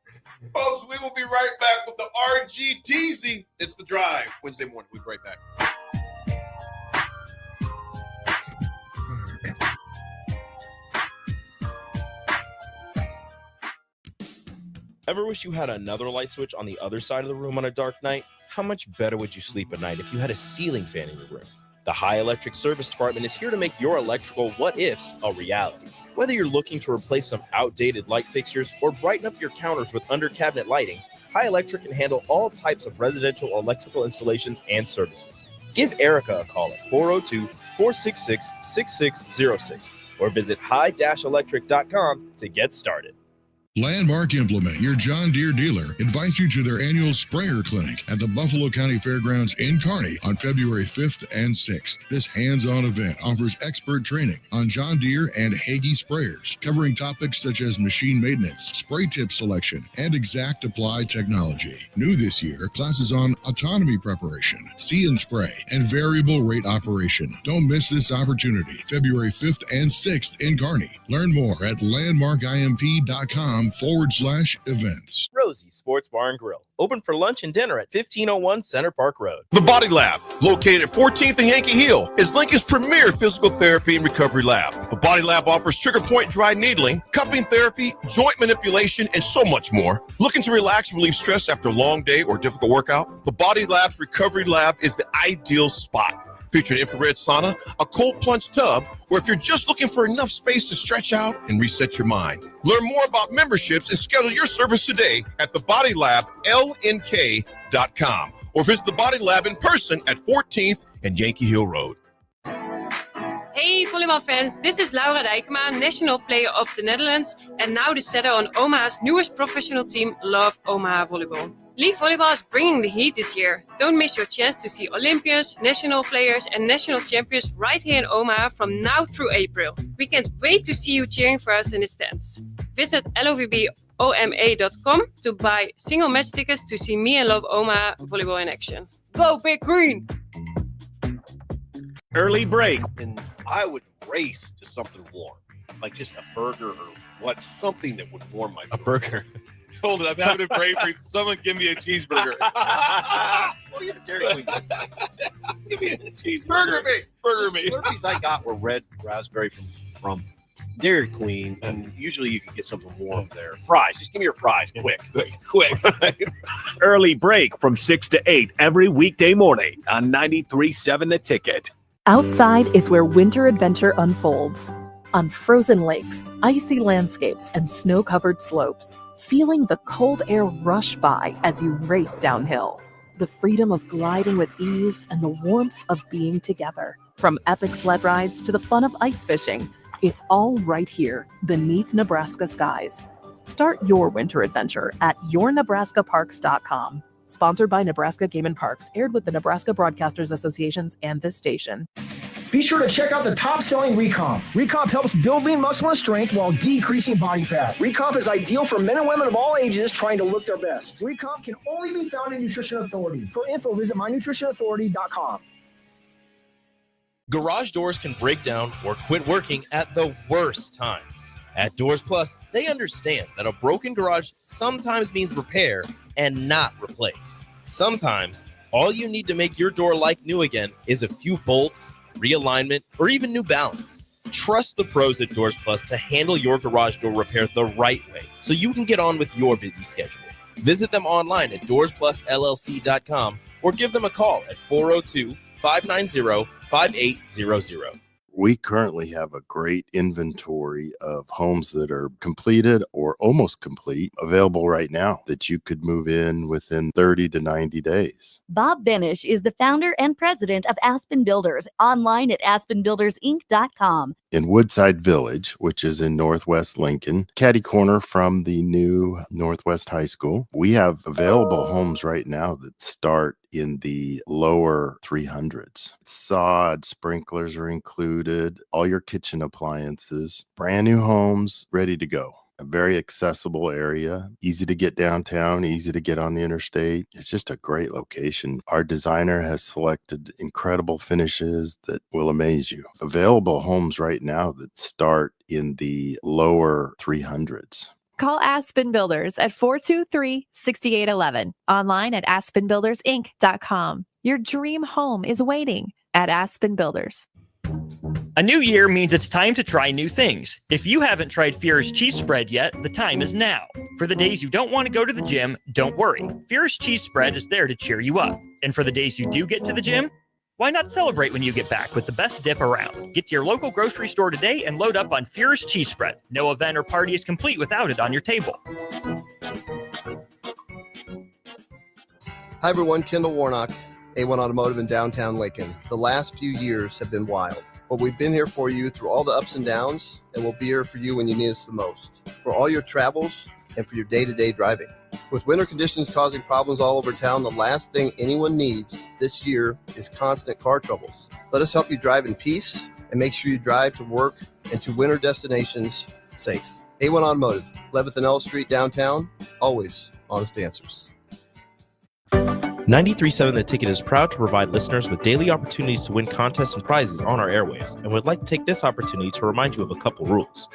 Speaker 13: Folks, we will be right back with the RGTZ. It's the drive Wednesday morning. We'll be right back.
Speaker 5: Ever wish you had another light switch on the other side of the room on a dark night? How much better would you sleep at night if you had a ceiling fan in your room? The High Electric Service Department is here to make your electrical what-ifs a reality. Whether you're looking to replace some outdated light fixtures or brighten up your counters with under-cabinet lighting, High Electric can handle all types of residential electrical installations and services. Give Erica a call at 402-466-6606 or visit high-electric.com to get started.
Speaker 4: Landmark Implement, your John Deere dealer, invites you to their annual sprayer clinic at the Buffalo County Fairgrounds in Kearney on February 5th and 6th. This hands-on event offers expert training on John Deere and Hagee sprayers, covering topics such as machine maintenance, spray tip selection, and exact apply technology. New this year, classes on autonomy preparation, see and spray, and variable rate operation. Don't miss this opportunity, February 5th and 6th in Kearney. Learn more at landmarkimp.com/events.
Speaker 5: Rosie Sports Bar and Grill, open for lunch and dinner at 1501 Center Park Road.
Speaker 13: The Body Lab, located at 14th and Yankee Hill, is Lincoln's premier physical therapy and recovery lab. The Body Lab offers trigger point dry needling, cupping therapy, joint manipulation, and so much more. Looking to relax and relieve stress after a long day or difficult workout? The Body Lab's recovery lab is the ideal spot. Featuring infrared sauna, a cold plunge tub, or if you're just looking for enough space to stretch out and reset your mind. Learn more about memberships and schedule your service today at thebodylablnk.com or visit the Body Lab in person at 14th and Yankee Hill Road.
Speaker 19: Hey volleyball fans, this is Laura Dijkema, National Player of the Netherlands and now the setter on Omaha's newest professional team, Love Omaha Volleyball. League volleyball is bringing the heat this year. Don't miss your chance to see Olympians, national players and national champions right here in Omaha from now through April. We can't wait to see you cheering for us in the stands. Visit lovboma.com to buy single match tickets to see me and Love Omaha volleyball in action. Go Big Green!
Speaker 8: Early break.
Speaker 20: And I would race to something warm, like just a burger or something that would warm my blood.
Speaker 3: A burger. Hold it, I'm having a break for someone give me a cheeseburger.
Speaker 20: Well, you're a Dairy Queen.
Speaker 3: Give me a cheeseburger. Burger me.
Speaker 20: The Slurpees I got were red raspberry from Dairy Queen, and usually you can get something warm there. Fries, just give me your fries, quick.
Speaker 8: Early break from 6 to 8 every weekday morning on 93.7 The Ticket.
Speaker 18: Outside is where winter adventure unfolds. On frozen lakes, icy landscapes, and snow-covered slopes. Feeling the cold air rush by as you race downhill. The freedom of gliding with ease and the warmth of being together. From epic sled rides to the fun of ice fishing, it's all right here beneath Nebraska skies. Start your winter adventure at yournebraskaparks.com. Sponsored by Nebraska Game and Parks, aired with the Nebraska Broadcasters Associations and this station.
Speaker 7: Be sure to check out the top-selling Recomp. Recomp helps build lean muscle and strength while decreasing body fat. Recomp is ideal for men and women of all ages trying to look their best. Recomp can only be found in Nutrition Authority. For info, visit mynutritionauthority.com.
Speaker 5: Garage doors can break down or quit working at the worst times. At Doors Plus, they understand that a broken garage sometimes means repair and not replace. Sometimes, all you need to make your door like new again is a few bolts, realignment, or even new balance. Trust the pros at Doors Plus to handle your garage door repair the right way so you can get on with your busy schedule. Visit them online at doorsplusllc.com or give them a call at 402-590-5800.
Speaker 21: We currently have a great inventory of homes that are completed or almost complete available right now that you could move in within 30 to 90 days.
Speaker 22: Bob Benish is the founder and president of Aspen Builders, online at aspenbuildersinc.com.
Speaker 21: In Woodside Village, which is in Northwest Lincoln, catty corner from the new Northwest High School, we have available homes right now that start in the lower 300s. Sod, sprinklers are included, all your kitchen appliances, brand new homes ready to go. A very accessible area, easy to get downtown, easy to get on the interstate. It's just a great location. Our designer has selected incredible finishes that will amaze you. Available homes right now that start in the lower 300s.
Speaker 24: Call Aspen Builders at 423-6811. Online at aspenbuildersinc.com. Your dream home is waiting at Aspen Builders.
Speaker 1: A new year means it's time to try new things. If you haven't tried Fear's cheese spread yet, the time is now. For the days you don't want to go to the gym, don't worry. Fear's cheese spread is there to cheer you up. And for the days you do get to the gym, why not celebrate when you get back with the best dip around? Get to your local grocery store today and load up on Fear's cheese spread. No event or party is complete without it on your table.
Speaker 2: Hi everyone, Kendall Warnock, A1 Automotive in downtown Lincoln. The last few years have been wild, but we've been here for you through all the ups and downs, and we'll be here for you when you need us the most, for all your travels and for your day-to-day driving. With winter conditions causing problems all over town, the last thing anyone needs this year is constant car troubles. Let us help you drive in peace and make sure you drive to work and to winter destinations safe. A1 Automotive, 11th and L Street downtown, always honest answers.
Speaker 5: 93.7 The Ticket is proud to provide listeners with daily opportunities to win contests and prizes on our airwaves, and would like to take this opportunity to remind you of a couple rules.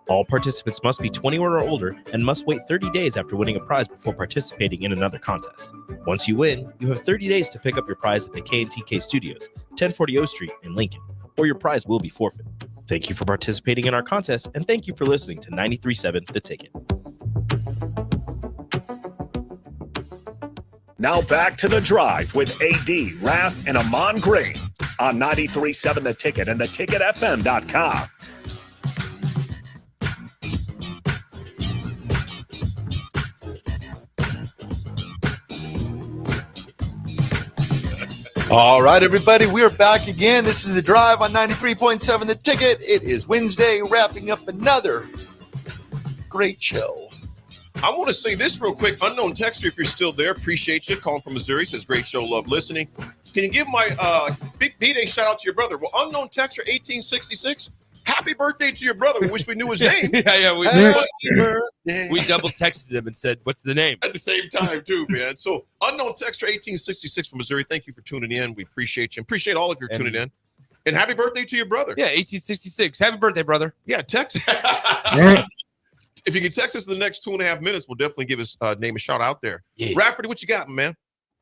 Speaker 5: All participants must be 21 or older and must wait 30 days after winning a prize before participating in another contest. Once you win, you have 30 days to pick up your prize at the K&TK Studios, 1040 O Street in Lincoln, or your prize will be forfeited. Thank you for participating in our contest, and thank you for listening to 93.7 The Ticket.
Speaker 8: Now back to The Drive with AD, Raff, and Ahman Green on 93.7 The Ticket and theticketfm.com.
Speaker 11: All right, everybody, we're back again. This is The Drive on 93.7 The Ticket. It is Wednesday, wrapping up another great show.
Speaker 13: I want to say this real quick. Unknown texter, if you're still there, appreciate you. Calling from Missouri, says great show, love listening. Can you give my B-Day shout out to your brother? Well, unknown texter 1866, happy birthday to your brother. We wish we knew his name.
Speaker 5: We double texted him and said, what's the name?
Speaker 13: At the same time, too, man. So, unknown texter 1866 from Missouri, thank you for tuning in. We appreciate you. Appreciate all of you tuning in. And happy birthday to your brother.
Speaker 5: Yeah, 1866. Happy birthday, brother.
Speaker 13: Yeah, text. If you can text us in the next 2.5 minutes, we'll definitely give his name a shout out there.
Speaker 5: Yeah.
Speaker 13: Rafferty, what you got, man?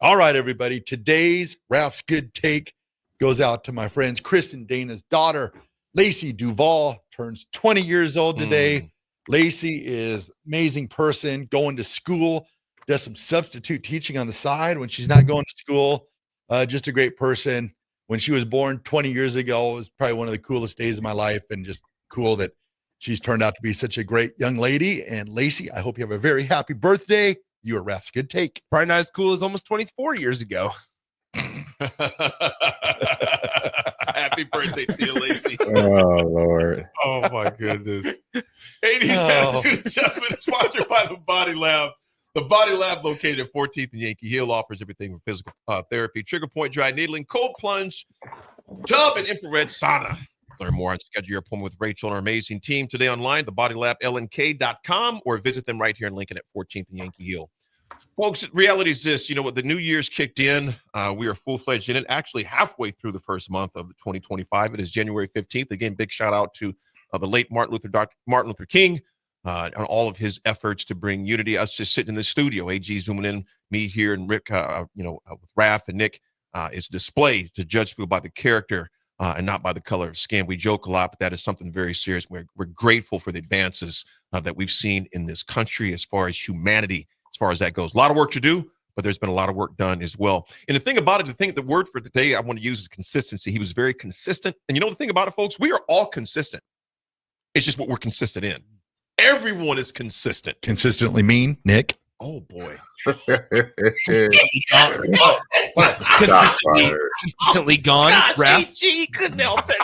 Speaker 12: All right, everybody. Today's Raff's Good Take goes out to my friends Chris and Dana's daughter, Lacey Duvall, turns 20 years old today. Lacey is an amazing person, going to school, does some substitute teaching on the side when she's not going to school. Just a great person. When she was born 20 years ago, it was probably one of the coolest days of my life, and just cool that she's turned out to be such a great young lady. And Lacey, I hope you have a very happy birthday. You are Raff's Good Take.
Speaker 5: Probably not as cool as almost 24 years ago.
Speaker 13: Happy birthday to you, Lacey.
Speaker 15: Oh, Lord.
Speaker 13: Oh, my goodness. 80s Adjustment is sponsored by The Body Lab. The Body Lab, located at 14th and Yankee Hill, offers everything from physical therapy, trigger point, dry needling, cold plunge, tub, and infrared sauna. Learn more and schedule your appointment with Rachel and our amazing team today online, thebodylablnk.com, or visit them right here in Lincoln at 14th and Yankee Hill. Folks, reality is this. You know what? The new year's kicked in. We are full-fledged in it, actually halfway through the first month of 2025. It is January 15th. Again, big shout out to the late Martin Luther King on all of his efforts to bring unity. Us just sitting in the studio, AG zooming in, me here, and Rick, with Raff and Nick, is displayed to judge people by the character and not by the color of skin. We joke a lot, but that is something very serious. We're grateful for the advances that we've seen in this country as far as humanity, as far as that goes. A lot of work to do, but there's been a lot of work done as well. And the thing about it, the word for today I want to use is consistency. He was very consistent. And you know the thing about it, folks? We are all consistent. It's just what we're consistent in. Everyone is consistent.
Speaker 12: Consistently mean, Nick.
Speaker 13: Oh, boy.
Speaker 5: Consistently gone, Raff.
Speaker 13: He couldn't help it.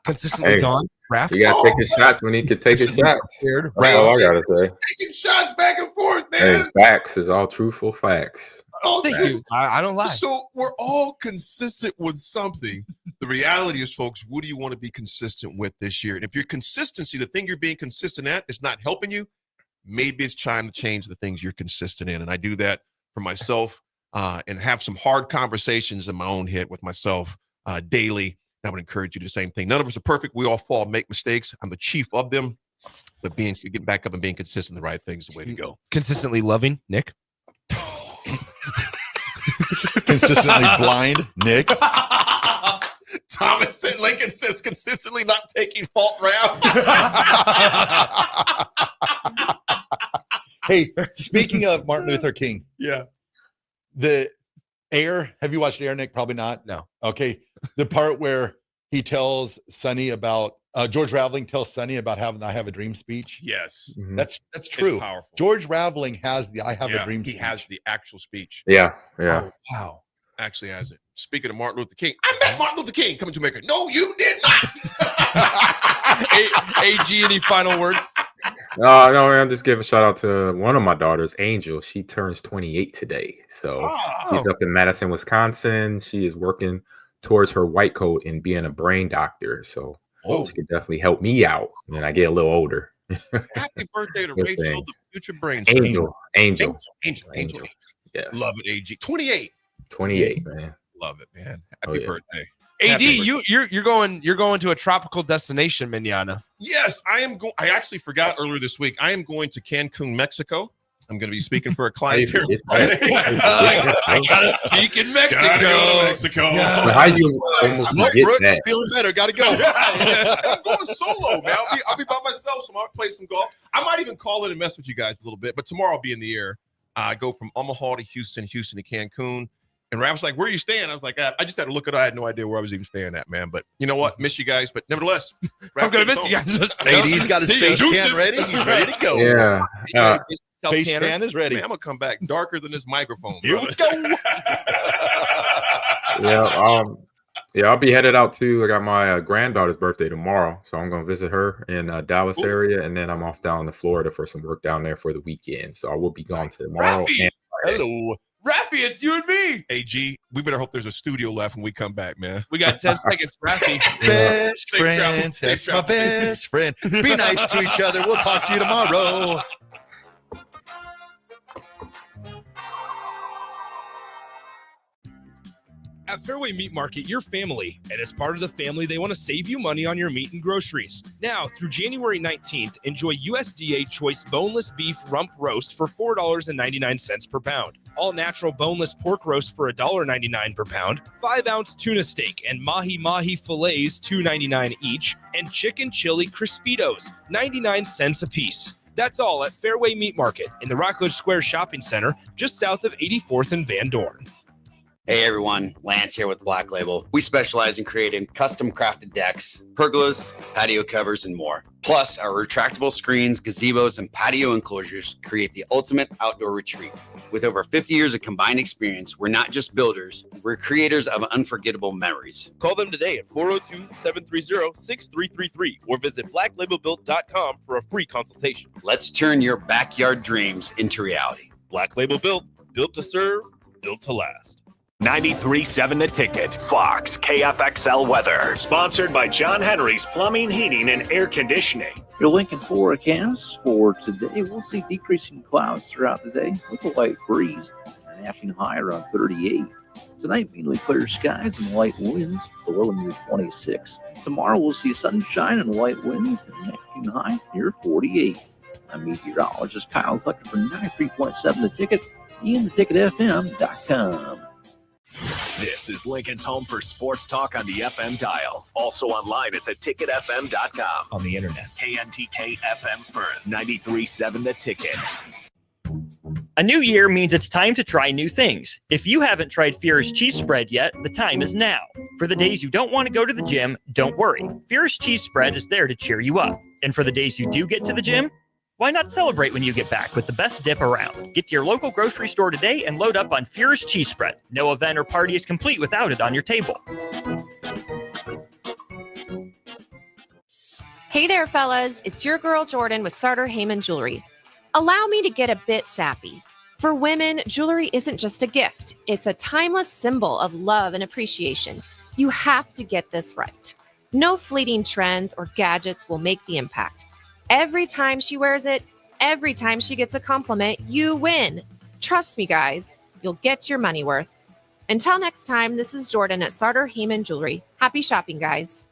Speaker 5: Consistently gone, Raff.
Speaker 15: You got to take his shots when he could take his shots. That's all I got to say.
Speaker 13: Taking shots back and forth, man.
Speaker 15: Hey, facts is all truthful facts.
Speaker 13: Oh,
Speaker 5: thank you. I don't lie.
Speaker 13: So we're all consistent with something. The reality is, folks, what do you want to be consistent with this year? And if your consistency, the thing you're being consistent at, is not helping you, maybe it's time to change the things you're consistent in. And I do that for myself and have some hard conversations in my own head with myself daily. I would encourage you to do the same thing. None of us are perfect. We all fall, make mistakes. I'm the chief of them. But getting back up and being consistent, the right thing is the way to go.
Speaker 5: Consistently loving, Nick.
Speaker 12: Consistently blind, Nick.
Speaker 13: Thomas in Lincoln says consistently not taking fault, Raff.
Speaker 12: Hey, speaking of Martin Luther King,
Speaker 13: yeah,
Speaker 12: the Air. Have you watched Air, Nick? Probably not.
Speaker 5: No.
Speaker 12: Okay, the part where he tells Sonny about George Raveling tells Sonny about having the "I Have a Dream" speech.
Speaker 13: Yes,
Speaker 12: that's true.
Speaker 13: Powerful.
Speaker 12: George Raveling has the "I Have a Dream"
Speaker 13: He
Speaker 12: speech.
Speaker 13: has the actual speech.
Speaker 15: Yeah.
Speaker 13: Oh, wow. Actually has it. Speaking of Martin Luther King, I met Martin Luther King coming to America. No, you did not.
Speaker 5: AG, any final words?
Speaker 15: No, man, just give a shout out to one of my daughters, Angel. She turns 28 today. So she's up in Madison, Wisconsin. She is working towards her white coat and being a brain doctor. So she could definitely help me out when I get a little older.
Speaker 13: Happy birthday to
Speaker 15: Good
Speaker 13: Rachel,
Speaker 15: thing.
Speaker 13: the future brain.
Speaker 15: Angel.
Speaker 13: Yeah. Love it, AG. 28.
Speaker 15: 28, man.
Speaker 13: Love it, man. Happy birthday.
Speaker 5: AD,
Speaker 13: Happy birthday.
Speaker 5: you're going to a tropical destination, manana.
Speaker 13: Yes, I am going. I actually forgot earlier this week. I am going to Cancun, Mexico. I'm going to be speaking for a client there.
Speaker 5: I gotta speak in Mexico.
Speaker 13: Gotta go to Mexico.
Speaker 15: How you almost forget that?
Speaker 12: Feeling better. Got to go.
Speaker 13: I'm going solo, man. I'll be by myself, so I might play some golf. I might even call it and mess with you guys a little bit. But tomorrow I'll be in the air. I go from Omaha to Houston to Cancun. And Raff was like, "Where are you staying?" I was like, "I just had to look it. I had no idea where I was even staying at, man." But you know what? Miss you guys. But nevertheless,
Speaker 5: I'm gonna miss you guys.
Speaker 12: AD's got his face tan ready. He's ready to go.
Speaker 15: Yeah.
Speaker 12: Face tan is ready.
Speaker 13: Man, I'm gonna come back darker than this microphone.
Speaker 12: Here we go.
Speaker 15: I'll be headed out too. I got my granddaughter's birthday tomorrow, so I'm gonna visit her in Dallas area, and then I'm off down to Florida for some work down there for the weekend. So I will be gone tomorrow.
Speaker 13: Raffy.
Speaker 15: And
Speaker 12: Hello.
Speaker 5: Raffy, it's you and me.
Speaker 13: AG, we better hope there's a studio left when we come back, man.
Speaker 5: We got 10 seconds, Raffy.
Speaker 12: Best
Speaker 13: Safe
Speaker 12: friends.
Speaker 13: travel. Safe
Speaker 12: That's my
Speaker 13: travel.
Speaker 12: best friend. Be nice to each other. We'll talk to you tomorrow.
Speaker 14: At Fairway Meat Market, your family, and as part of the family, they want to save you money on your meat and groceries. Now, through January 19th, enjoy USDA Choice Boneless Beef Rump Roast for $4.99 per pound. All natural boneless pork roast for $1.99 per pound, 5-ounce tuna steak and mahi-mahi fillets $2.99 each, and chicken chili crispitos, 99 cents a piece. That's all at Fairway Meat Market in the Rockledge Square Shopping Center, just south of 84th and Van Dorn.
Speaker 6: Hey everyone, Lance here with Black Label. We specialize in creating custom crafted decks, pergolas, patio covers, and more. Plus, our retractable screens, gazebos, and patio enclosures create the ultimate outdoor retreat. With over 50 years of combined experience, we're not just builders, we're creators of unforgettable memories.
Speaker 5: Call them today at 402-730-6333 or visit blacklabelbuilt.com for a free consultation.
Speaker 6: Let's turn your backyard dreams into reality.
Speaker 5: Black Label Built, built to serve, built to last.
Speaker 8: 93.7 The Ticket, Fox, KFXL weather. Sponsored by John Henry's Plumbing, Heating, and Air Conditioning.
Speaker 10: Your Lincoln forecast for today, we'll see decreasing clouds throughout the day with a light breeze, an afternoon high around 38. Tonight, mainly clear skies and light winds, the low near 26. Tomorrow, we'll see sunshine and light winds, and an afternoon high near 48. I'm meteorologist Kyle Tucker for 93.7 The Ticket and theticketfm.com.
Speaker 8: This is Lincoln's home for sports talk on the FM dial. Also online at theticketfm.com.
Speaker 16: On the internet.
Speaker 8: KNTK FM Firth, 93.7 The Ticket.
Speaker 1: A new year means it's time to try new things. If you haven't tried Fierce Cheese Spread yet, the time is now. For the days you don't want to go to the gym, don't worry. Fierce Cheese Spread is there to cheer you up. And for the days you do get to the gym, why not celebrate when you get back with the best dip around? Get to your local grocery store today and load up on Fierce Cheese Spread. No event or party is complete without it on your table.
Speaker 23: Hey there, fellas. It's your girl Jordan with Sartor Heyman Jewelry. Allow me to get a bit sappy. For women, jewelry isn't just a gift. It's a timeless symbol of love and appreciation. You have to get this right. No fleeting trends or gadgets will make the impact. Every time she wears it, every time she gets a compliment, you win. Trust me, guys, you'll get your money worth. Until next time, this is Jordan at Sartor Heyman Jewelry. Happy shopping, guys.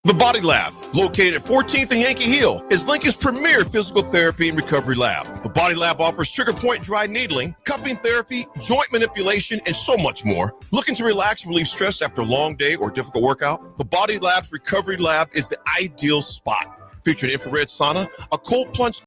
Speaker 13: The Body Lab, located at 14th and Yankee Hill, is Lincoln's premier physical therapy and recovery lab. The Body Lab offers trigger point dry needling, cupping therapy, joint manipulation, and so much more. Looking to relax and relieve stress after a long day or difficult workout? The Body Lab's recovery lab is the ideal spot. Featuring infrared sauna, a cold plunge